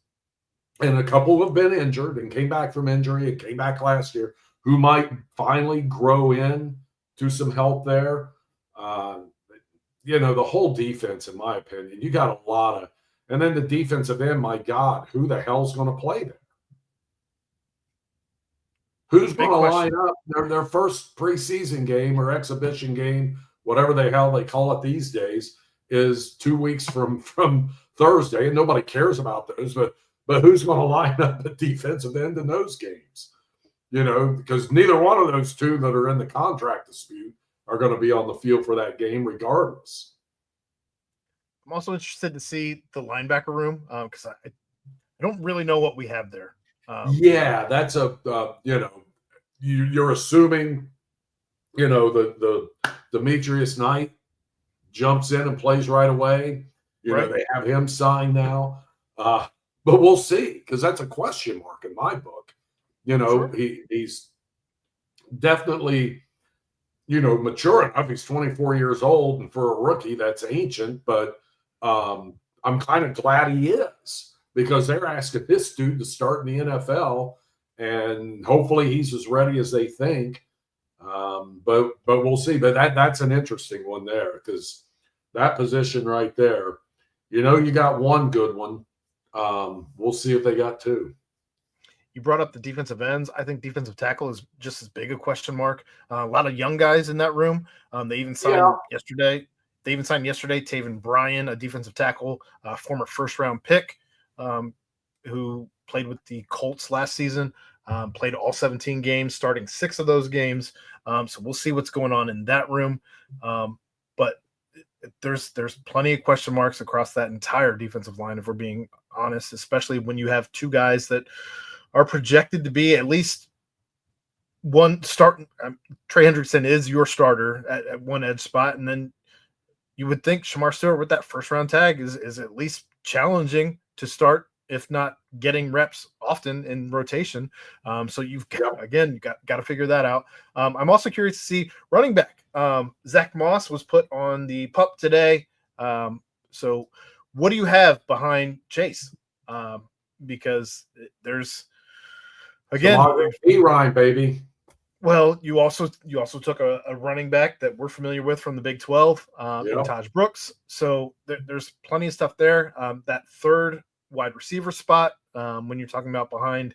Speaker 2: and a couple have been injured and came back from injury and came back last year, who might finally grow in to some help there. The whole defense, in my opinion, you got a lot of, and then the defensive end, my God, who the hell's going to play there? Who's going to line up their first preseason game or exhibition game, whatever the hell they call it these days, is 2 weeks from Thursday, and nobody cares about those. But who's going to line up at defensive end in those games? Because neither one of those two that are in the contract dispute are going to be on the field for that game, regardless.
Speaker 1: I'm also interested to see the linebacker room because I don't really know what we have there.
Speaker 2: Yeah, that's you're assuming, the Demetrius Knight jumps in and plays right away.
Speaker 1: Right.
Speaker 2: They have him signed now. But we'll see, because that's a question mark in my book.
Speaker 1: Sure.
Speaker 2: He's definitely, mature enough. He's 24 years old, and for a rookie, that's ancient. But I'm kind of glad he is, because they're asking this dude to start in the NFL, and hopefully he's as ready as they think. But we'll see. But that's an interesting one there, because that position right there, you got one good one. We'll see if they got two.
Speaker 1: You brought up the defensive ends. I think defensive tackle is just as big a question mark. A lot of young guys in that room. They even signed yesterday. Taven Bryan, a defensive tackle, former first-round pick, who played with the Colts last season, played all 17 games, starting 6 of those games. So we'll see what's going on in that room. But there's plenty of question marks across that entire defensive line, if we're being honest, especially when you have two guys that are projected to be at least one start. Trey Hendrickson is your starter at one edge spot, and then you would think Shamar Stewart with that first-round tag is at least challenging to start, if not getting reps often in rotation. So you've got to figure that out. I'm also curious to see running back. Zach Moss was put on the PUP today. So what do you have behind Chase? Because there's again,
Speaker 2: Ryan, baby.
Speaker 1: Well, you also took a running back that we're familiar with from the Big 12, in Taj Brooks. So there's plenty of stuff there. That third wide receiver spot, when you're talking about behind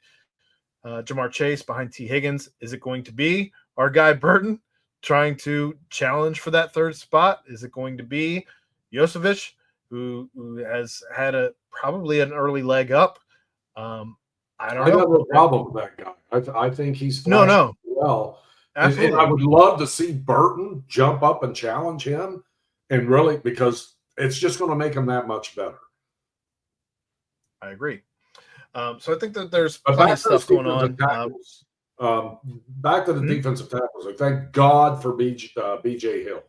Speaker 1: Jamar Chase, behind T. Higgins, is it going to be our guy Burton trying to challenge for that third spot? Is it going to be Josevich, who has had probably an early leg up? I don't know.
Speaker 2: I got no problem with that guy. I think he's
Speaker 1: no.
Speaker 2: Well.
Speaker 1: Absolutely.
Speaker 2: And I would love to see Burton jump up and challenge him, and really, because it's just going to make him that much better.
Speaker 1: I agree. So I think that there's plenty of stuff going on.
Speaker 2: Back to the defensive tackles. I thank God for BJ Hill,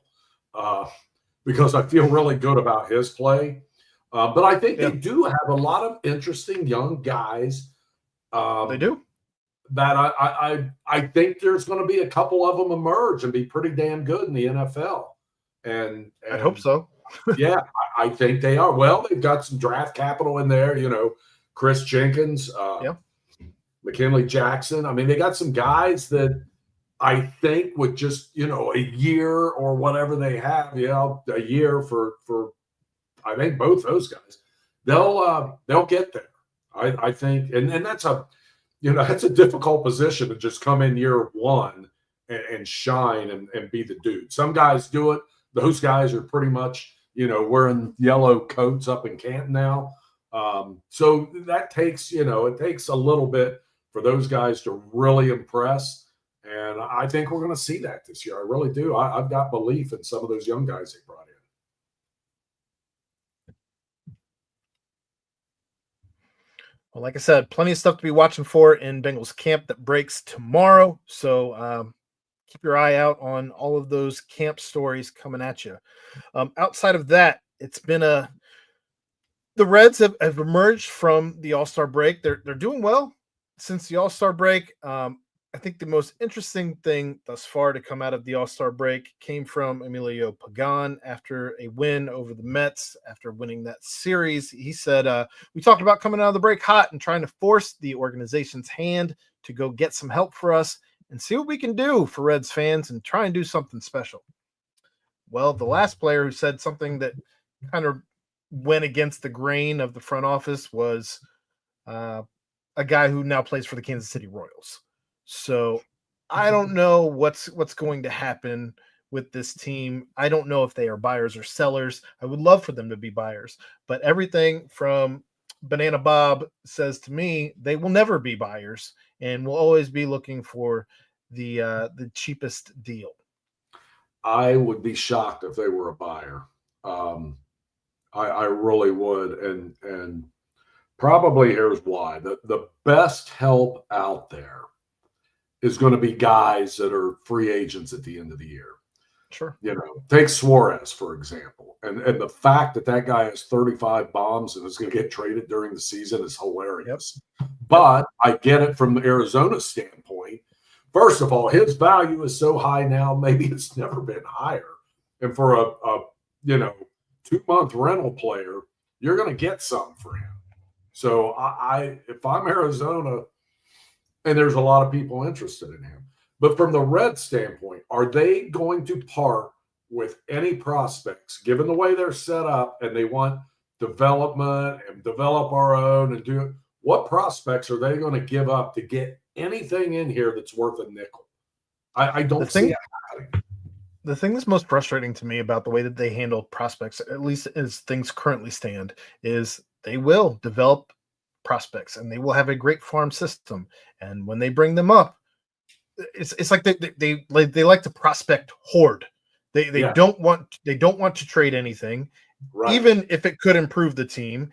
Speaker 2: because I feel really good about his play. But I think they do have a lot of interesting young guys.
Speaker 1: They do.
Speaker 2: That I think there's going to be a couple of them emerge and be pretty damn good in the NFL. And
Speaker 1: I hope so.
Speaker 2: Yeah, I think they are. Well, they've got some draft capital in there, Chris Jenkins, McKinley Jackson. I mean, they got some guys that I think with just, a year or whatever they have, a year for I think both those guys, they'll get there. I think, and that's that's a difficult position to just come in year one and shine and be the dude. Some guys do it. Those guys are pretty much, wearing yellow coats up in Canton now. So that takes, it takes a little bit for those guys to really impress. And I think we're going to see that this year. I really do. I've got belief in some of those young guys they brought in.
Speaker 1: Well, like I said, plenty of stuff to be watching for in Bengals camp that breaks tomorrow. So keep your eye out on all of those camp stories coming at you. Outside of that, it's been the Reds have emerged from the All-Star break. They're doing well since the All-Star break. I think the most interesting thing thus far to come out of the All-Star break came from Emilio Pagan after a win over the Mets, after winning that series. He said, we talked about coming out of the break hot and trying to force the organization's hand to go get some help for us and see what we can do for Reds fans and try and do something special. Well, the last player who said something that kind of went against the grain of the front office was a guy who now plays for the Kansas City Royals. So I don't know what's going to happen with this team. I don't know if they are buyers or sellers. I would love for them to be buyers, but everything from Banana Bob says to me they will never be buyers and will always be looking for the cheapest deal.
Speaker 2: I would be shocked if they were a buyer. I really would, and probably here's why. The best help out there is going to be guys that are free agents at the end of the year.
Speaker 1: Sure.
Speaker 2: Take Suarez, for example. And the fact that guy has 35 bombs and is going to get traded during the season is hilarious. Yep. But I get it from Arizona's standpoint. First of all, his value is so high now, maybe it's never been higher. And for a 2-month rental player, you're going to get something for him. So if I'm Arizona, and there's a lot of people interested in him, but from the Reds standpoint, are they going to part with any prospects, given the way they're set up and they want development and develop our own and do it? What prospects are they going to give up to get anything in here that's worth a nickel? I don't see it happening.
Speaker 1: The thing that's most frustrating to me about the way that they handle prospects, at least as things currently stand, is they will develop prospects and they will have a great farm system. And when they bring them up, it's like they like to prospect hoard. They don't want to trade anything, right, even if it could improve the team,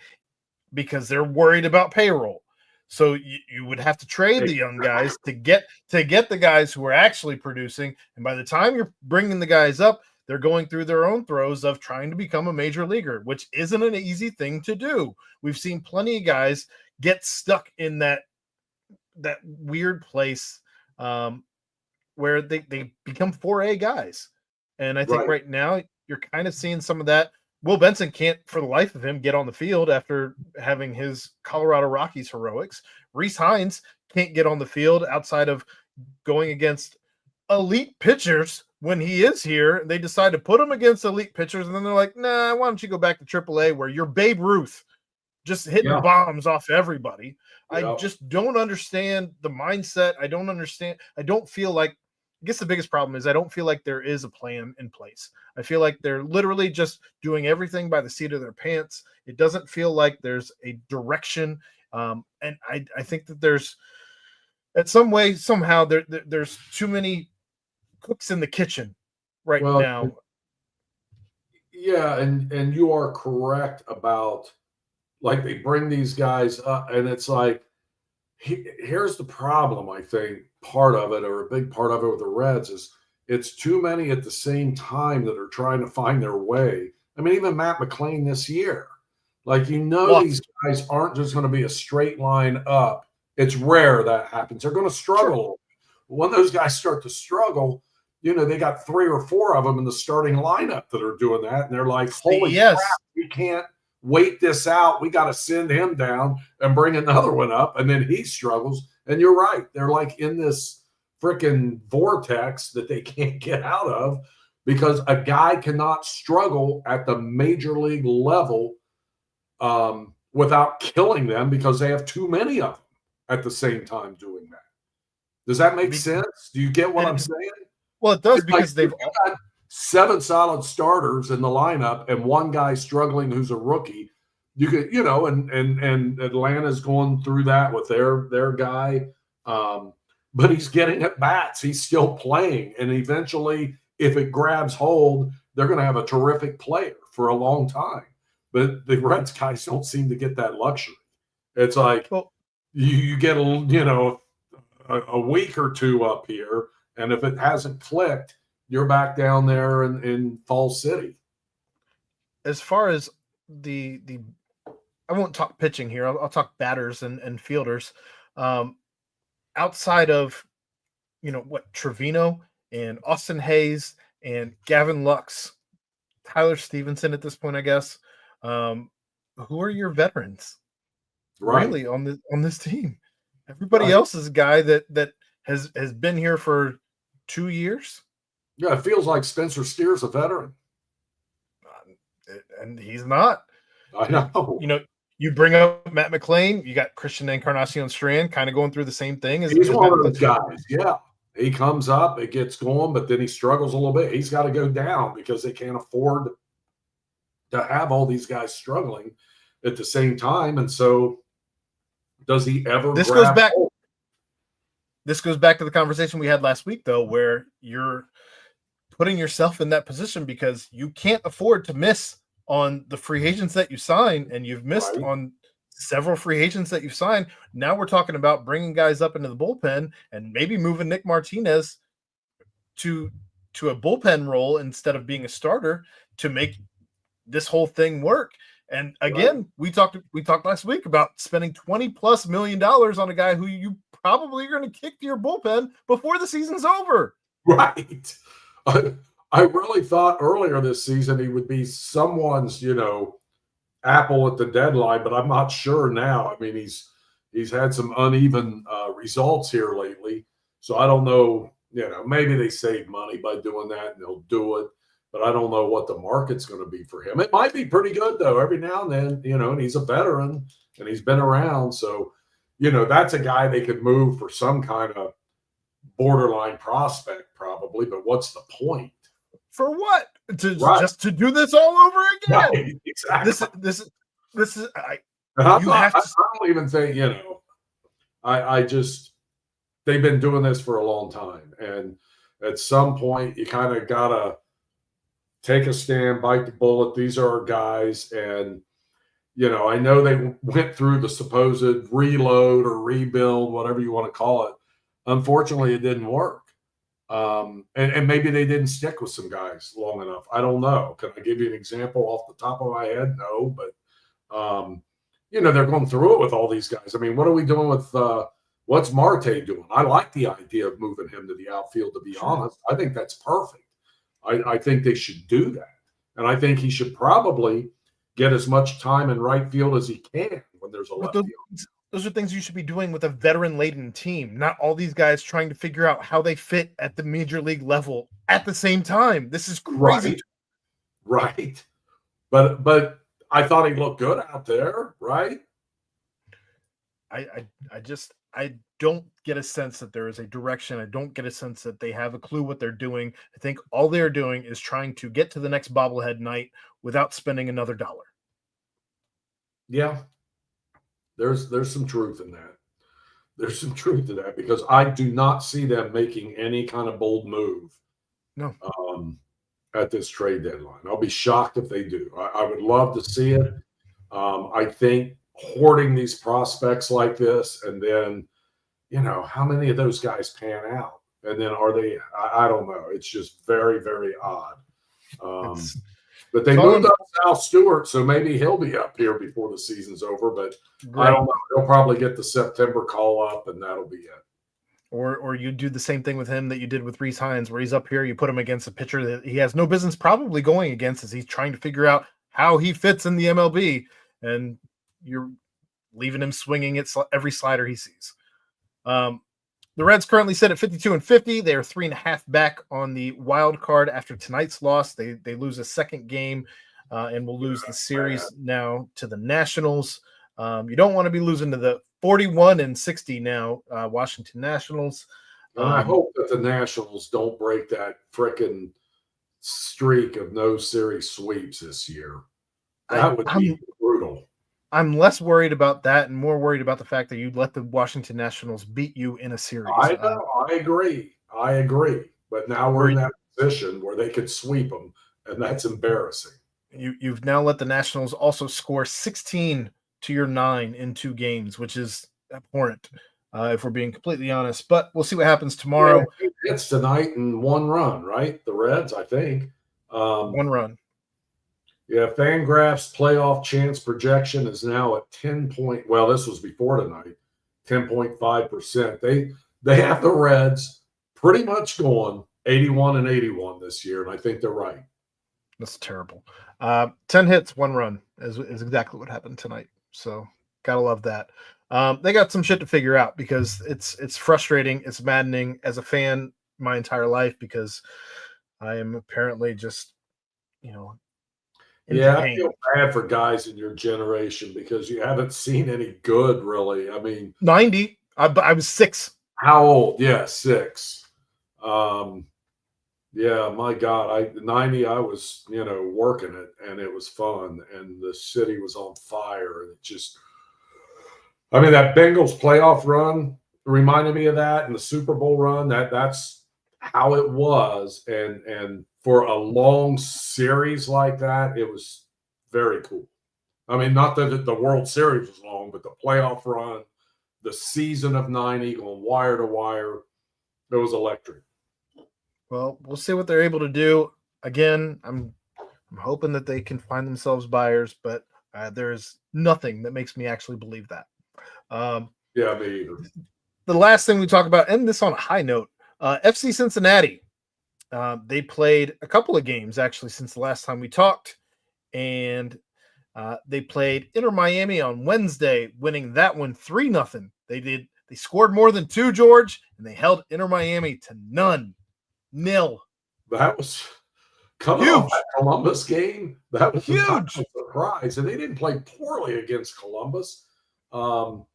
Speaker 1: because they're worried about payroll. So you would have to trade the young guys to get the guys who are actually producing. And by the time you're bringing the guys up, they're going through their own throes of trying to become a major leaguer, which isn't an easy thing to do. We've seen plenty of guys get stuck in that weird place where they become 4A guys. And I think right now you're kind of seeing some of that. Will Benson can't, for the life of him, get on the field after having his Colorado Rockies heroics. Reese Hines can't get on the field outside of going against elite pitchers when he is here. They decide to put him against elite pitchers, and then they're like, nah, why don't you go back to AAA where you're Babe Ruth, just hitting bombs off everybody. I just don't understand the mindset. I don't feel like, I guess the biggest problem is I don't feel like there is a plan in place. I feel like they're literally just doing everything by the seat of their pants. It doesn't feel like there's a direction. And I think that there's, at some way, somehow, there's too many cooks in the kitchen now.
Speaker 2: Yeah, and you are correct about, like, they bring these guys up, and it's like, here's the problem. I think part of it, or a big part of it with the Reds, is it's too many at the same time that are trying to find their way. I mean, even Matt McClain this year, like, these guys aren't just going to be a straight line up. It's rare that happens. They're going to struggle. Sure. When those guys start to struggle, they got 3 or 4 of them in the starting lineup that are doing that, and they're like, holy crap, we can't wait this out. We got to send him down and bring another one up, and then he struggles. And you're right. They're like in this freaking vortex that they can't get out of, because a guy cannot struggle at the major league level without killing them, because they have too many of them at the same time doing that. Does that make sense? Do you get what I'm saying?
Speaker 1: Well, it does, because they've
Speaker 2: got 7 solid starters in the lineup and one guy struggling who's a rookie. You could, and Atlanta's going through that with their guy. But he's getting at bats. He's still playing. And eventually, if it grabs hold, they're going to have a terrific player for a long time. But the Reds guys don't seem to get that luxury. It's like, you get a week or 2 up here, and if it hasn't clicked, you're back down there in Fall City.
Speaker 1: As far as the I won't talk pitching here. I'll talk batters and fielders. Outside of, Trevino and Austin Hayes and Gavin Lux, Tyler Stevenson at this point, I guess. Who are your veterans? Really on this team? Everybody else is a guy that has been here for 2 years.
Speaker 2: Yeah, it feels like Spencer Steer's a veteran.
Speaker 1: And he's not.
Speaker 2: I know.
Speaker 1: You bring up Matt McClain, you got Christian Encarnacion Strand kind of going through the same thing.
Speaker 2: He's one of those guys, yeah. He comes up, it gets going, but then he struggles a little bit. He's got to go down because they can't afford to have all these guys struggling at the same time. And so does he ever
Speaker 1: This
Speaker 2: grab
Speaker 1: goes back.
Speaker 2: hold?
Speaker 1: This goes back to the conversation we had last week, though, where you're putting yourself in that position because you can't afford to miss on the free agents that you sign, and you've missed
Speaker 2: Right.
Speaker 1: on several free agents that you've signed. Now we're talking about bringing guys up into the bullpen and maybe moving Nick Martinez to a bullpen role instead of being a starter to make this whole thing work. And again, we talked last week about spending $20+ million on a guy who you probably are going to kick to your bullpen before the season's over.
Speaker 2: Right. I really thought earlier this season he would be someone's, apple at the deadline, but I'm not sure now. I mean, he's had some uneven results here lately, so I don't know. Maybe they save money by doing that, and they'll do it. But I don't know what the market's going to be for him. It might be pretty good though. Every now and then, and he's a veteran and he's been around, so that's a guy they could move for some kind of borderline prospect, probably. But what's the point?
Speaker 1: For what? Just to do this all over again?
Speaker 2: Right, exactly.
Speaker 1: This is.
Speaker 2: I don't even think I just they've been doing this for a long time, and at some point you kind of gotta take a stand, bite the bullet. These are our guys, and I know they went through the supposed reload or rebuild, whatever you want to call it. Unfortunately, it didn't work. And maybe they didn't stick with some guys long enough. I don't know. Can I give you an example off the top of my head? No, but they're going through it with all these guys. I mean, what are we doing with what's Marte doing? I like the idea of moving him to the outfield, to be honest. I think that's perfect. I think they should do that. And I think he should probably get as much time in right field as he can when there's a left field.
Speaker 1: Those are things you should be doing with a veteran-laden team, not all these guys trying to figure out how they fit at the major league level at the same time. This is crazy.
Speaker 2: Right. But I thought he looked good out there, right?
Speaker 1: I don't get a sense that there is a direction. I don't get a sense that they have a clue what they're doing. I think all they're doing is trying to get to the next bobblehead night without spending another dollar.
Speaker 2: Yeah. There's some truth in that. There's some truth to that because I do not see them making any kind of bold move.
Speaker 1: No.
Speaker 2: At this trade deadline. I'll be shocked if they do. I would love to see it. I think hoarding these prospects like this, and then, how many of those guys pan out? And then are they, I don't know. It's just very, very odd. But they moved up South Stewart, so maybe he'll be up here before the season's over. But I don't know. He'll probably get the September call up, and that'll be it.
Speaker 1: Or you do the same thing with him that you did with Rhys Hines, where he's up here, you put him against a pitcher that he has no business probably going against as he's trying to figure out how he fits in the MLB, and you're leaving him swinging at every slider he sees. The Reds currently sit at 52-50. They are 3.5 back on the wild card after tonight's loss. They lose a second game and will lose the series now to the Nationals. You don't want to be losing to the 41-60 now Washington Nationals.
Speaker 2: I hope that the Nationals don't break that frickin' streak of no series sweeps this year. That would be brutal.
Speaker 1: I'm less worried about that and more worried about the fact that you let the Washington Nationals beat you in a series.
Speaker 2: I know. I agree. But now we're in that position where they could sweep them, and that's embarrassing.
Speaker 1: You've now let the Nationals also score 16 to your 9 in 2 games, which is abhorrent, if we're being completely honest. But we'll see what happens tomorrow.
Speaker 2: It's tonight and 1 run, right? The Reds, I think.
Speaker 1: 1 run.
Speaker 2: Yeah, Fangraph's playoff chance projection is now at 10 point. Well, this was before tonight, 10.5%. They have the Reds pretty much going 81-81 this year, and I think they're right.
Speaker 1: That's terrible. 10 hits, 1 run is exactly what happened tonight. So gotta love that. They got some shit to figure out because it's frustrating. It's maddening as a fan my entire life because I am apparently just,
Speaker 2: I feel bad for guys in your generation because you haven't seen any good, really. I mean,
Speaker 1: 90. I was 6.
Speaker 2: How old? Yeah, 6. Yeah, my God, 90, I was, working it, and it was fun, and the city was on fire, and it just, I mean, that Bengals playoff run reminded me of that, and the Super Bowl run. That's how it was, and for a long series like that, it was very cool. I mean, not that the World Series was long, but the playoff run, the season of '90, going wire to wire, it was electric.
Speaker 1: Well, we'll see what they're able to do. Again, I'm hoping that they can find themselves buyers, but there's nothing that makes me actually believe that.
Speaker 2: Yeah, me either.
Speaker 1: The last thing we talk about, and this on a high note, FC Cincinnati. They played a couple of games actually since the last time we talked, and they played Inter Miami on Wednesday, winning that one 3-0. They scored more than 2, George, and they held Inter Miami to 0.
Speaker 2: That was coming
Speaker 1: Huge.
Speaker 2: off that Columbus game. That was
Speaker 1: Huge.
Speaker 2: a surprise, and they didn't play poorly against Columbus. But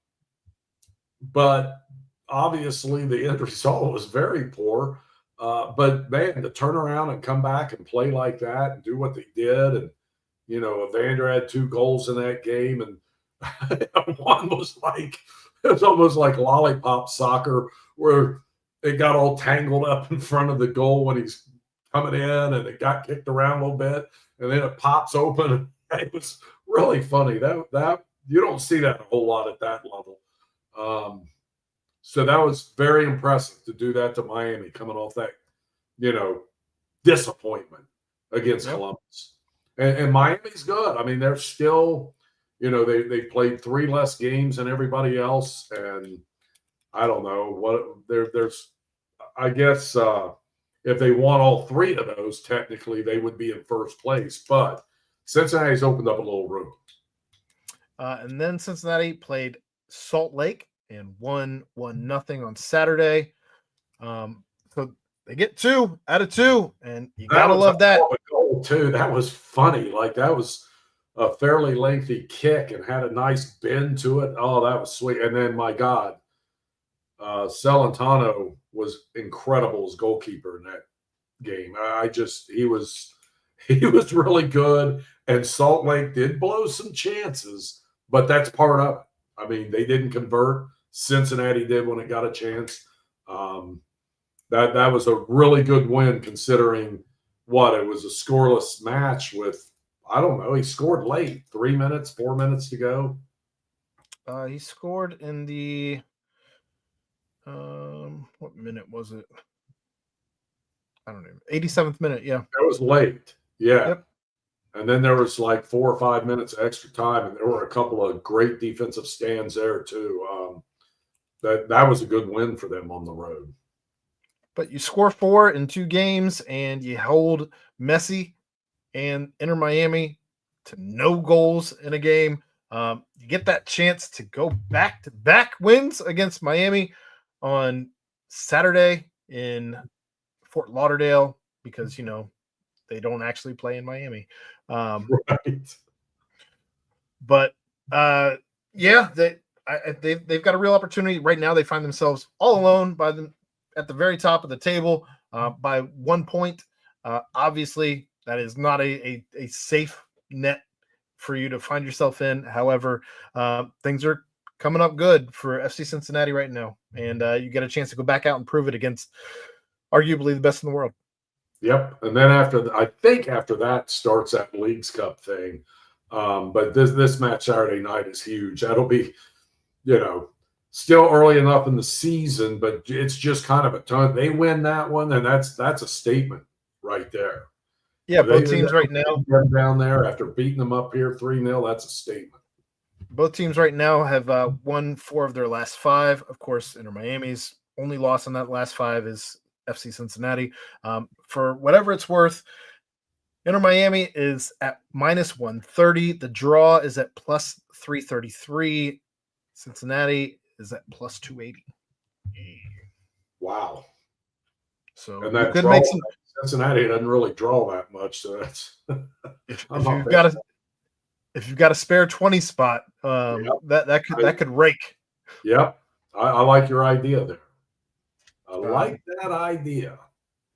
Speaker 2: obviously the end result was very poor. But man, to turn around and come back and play like that and do what they did, and Evander had 2 goals in that game, and one was like, it was almost like lollipop soccer, where it got all tangled up in front of the goal when he's coming in, and it got kicked around a little bit, and then it pops open. It was really funny. That you don't see that a whole lot at that level. So that was very impressive to do that to Miami, coming off that, disappointment against Columbus. And Miami's good. I mean, they're still, they played 3 less games than everybody else, and I don't know what there's. I guess if they won all 3 of those, technically they would be in first place. But Cincinnati's opened up a little room.
Speaker 1: And then Cincinnati played Salt Lake and won 1-0 on Saturday. So they get 2 out of 2, and you gotta love that.
Speaker 2: Goal too. That was funny. Like, that was a fairly lengthy kick and had a nice bend to it. Oh, that was sweet. And then, my God, Celentano was incredible as goalkeeper in that game. He was really good. And Salt Lake did blow some chances, but that's part of it. I mean, they didn't convert. Cincinnati did when it got a chance. That was a really good win, considering it was a scoreless match with, I don't know, he scored late, 3 minutes, 4 minutes to go.
Speaker 1: He scored in the what minute was it? I don't know. 87th minute, yeah.
Speaker 2: It was late. Yeah.
Speaker 1: Yep.
Speaker 2: And then there was like 4 or 5 minutes extra time, and there were a couple of great defensive stands there too. That was a good win for them on the road.
Speaker 1: But you score 4 in 2 games, and you hold Messi and Inter Miami to no goals in a game. You get that chance to go back-to-back wins against Miami on Saturday in Fort Lauderdale, because they don't actually play in Miami.
Speaker 2: Right.
Speaker 1: But yeah, they've got a real opportunity right now. They find themselves all alone at the very top of the table by 1 point. Obviously, that is not a safe net for you to find yourself in. However, things are coming up good for FC Cincinnati right now, and you get a chance to go back out and prove it against arguably the best in the world.
Speaker 2: Yep. And then after that starts that Leagues Cup thing. But this match Saturday night is huge. That'll be, still early enough in the season, but it's just kind of a ton. They win that one, and that's a statement right there.
Speaker 1: Yeah, both teams right now
Speaker 2: down there after beating them up here 3-0. That's a statement.
Speaker 1: Both teams right now have won 4 of their last 5. Of course, Inter Miami's only loss in that last 5 is FC Cincinnati. For whatever it's worth, Inter Miami is at -130. The draw is at +333. Cincinnati is at +280.
Speaker 2: Wow.
Speaker 1: So
Speaker 2: and that
Speaker 1: you could
Speaker 2: draw,
Speaker 1: make some.
Speaker 2: Cincinnati doesn't really draw that much, so that's
Speaker 1: if you've got a spare 20 spot, that could rake.
Speaker 2: Yep. I like your idea there. I like that idea.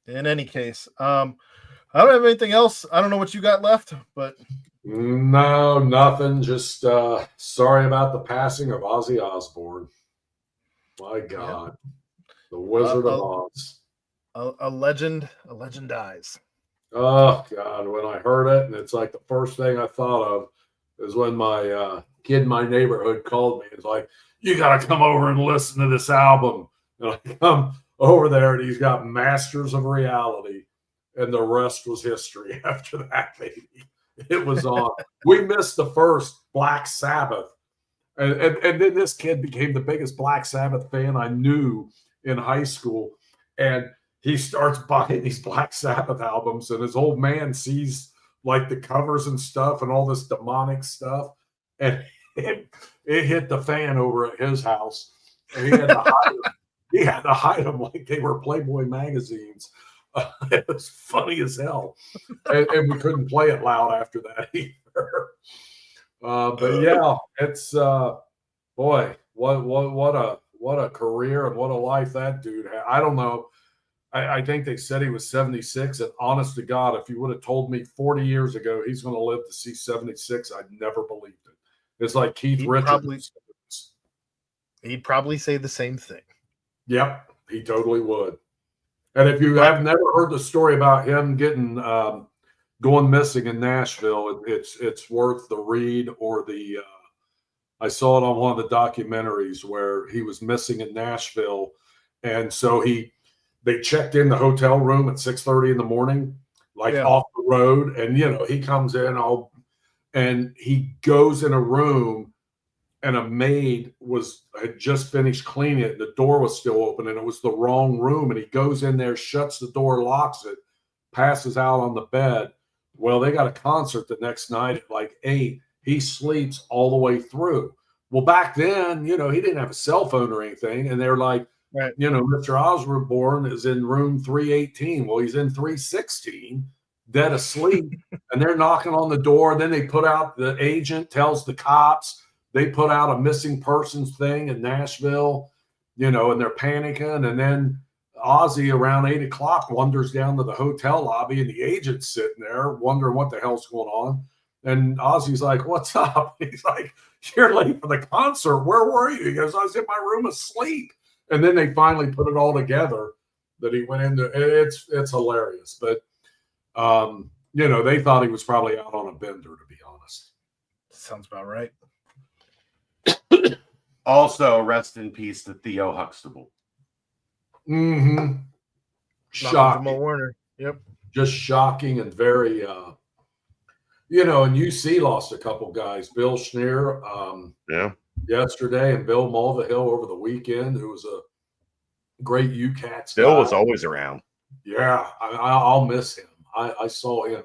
Speaker 1: In any case, I don't have anything else. I don't know what you got left, but
Speaker 2: no, nothing. Just sorry about the passing of Ozzy Osbourne. My God, the Wizard of Oz.
Speaker 1: A legend dies.
Speaker 2: Oh God, when I heard it, and it's like the first thing I thought of is when my kid in my neighborhood called me. It's like, you got to come over and listen to this album. And I come over there, and he's got Masters of Reality, and the rest was history after that, baby. It was on. We missed the first Black Sabbath. And then this kid became the biggest Black Sabbath fan I knew in high school. And he starts buying these Black Sabbath albums, and his old man sees like the covers and stuff and all this demonic stuff. And it hit the fan over at his house. And he had to hide them. He had to hide them like they were Playboy magazines. It was funny as hell. And we couldn't play it loud after that either. But yeah, it's boy, what a career and what a life that dude had. I don't know. I think they said he was 76, and honest to God, if you would have told me 40 years ago he's going to live to see 76, I'd never believed it. It's like Keith Richards.
Speaker 1: He'd probably say the same thing.
Speaker 2: Yep, he totally would. And if you have never heard the story about him getting going missing in Nashville, it's worth the read or the. I saw it on one of the documentaries where he was missing in Nashville, and so they checked in the hotel room at 6:30 in the morning, off the road, and he comes in and he goes in a room, and a maid had just finished cleaning it. The door was still open, and it was the wrong room. And he goes in there, shuts the door, locks it, passes out on the bed. Well, they got a concert the next night at like 8. He sleeps all the way through. Well, back then, he didn't have a cell phone or anything. And they're like,
Speaker 1: right.
Speaker 2: Mr. Osbourne is in room 318. Well, he's in 316, dead asleep. And they're knocking on the door. And then they put out, the agent tells the cops, they put out a missing persons thing in Nashville, and they're panicking. And then Ozzy around 8 o'clock wanders down to the hotel lobby, and the agent's sitting there wondering what the hell's going on. And Ozzy's like, "What's up?" He's like, "You're late for the concert. Where were you?" He goes, "I was in my room asleep." And then they finally put it all together that he went into. It's hilarious. But, they thought he was probably out on a bender, to be honest.
Speaker 1: Sounds about right.
Speaker 3: Also, rest in peace to Theo Huxtable.
Speaker 2: Mm-hmm. Shocking.
Speaker 1: Warner. Yep.
Speaker 2: Just shocking and very, and UC lost a couple guys. Bill Schneer yesterday, and Bill Mulvihill over the weekend, who was a great UCats guy.
Speaker 3: Bill was always around.
Speaker 2: Yeah, I'll miss him. I saw him,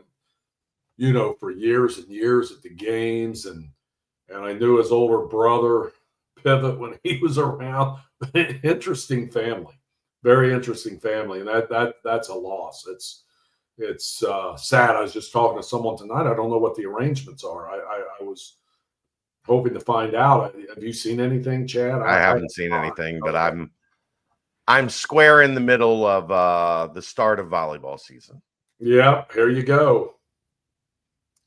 Speaker 2: for years and years at the games, and I knew his older brother, Pivot, when he was around. Interesting family, very interesting family, and that's a loss. It's sad. I was just talking to someone tonight. I don't know what the arrangements are. I was hoping to find out. Have you seen anything, Chad?
Speaker 3: I haven't seen anything, but I'm square in the middle of the start of volleyball season.
Speaker 2: Yeah, here you go.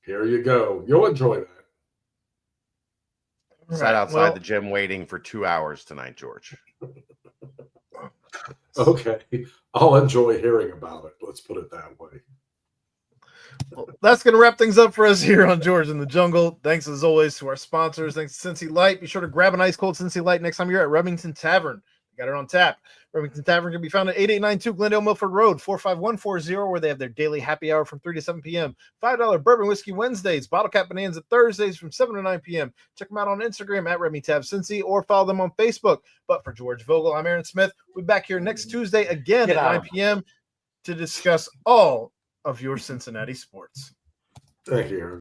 Speaker 2: Here you go. You'll enjoy that.
Speaker 3: Sat outside the gym waiting for 2 hours tonight, George.
Speaker 2: Okay. I'll enjoy hearing about it. Let's put it that way.
Speaker 1: Well, that's going to wrap things up for us here on George in the Jungle. Thanks, as always, to our sponsors. Thanks to Cincy Light. Be sure to grab an ice-cold Cincy Light next time you're at Remington Tavern. You got it on tap. Remington Tavern can be found at 8892 Glendale Milford Road, 45140, where they have their daily happy hour from 3 to 7 p.m. $5 Bourbon Whiskey Wednesdays, Bottle Cap Bonanza Thursdays from 7 to 9 p.m. Check them out on Instagram at RemyTavCincy or follow them on Facebook. But for George Vogel, I'm Aaron Smith. We'll be back here next Tuesday again at 9 p.m. to discuss all of your Cincinnati sports.
Speaker 2: Thank you, Aaron.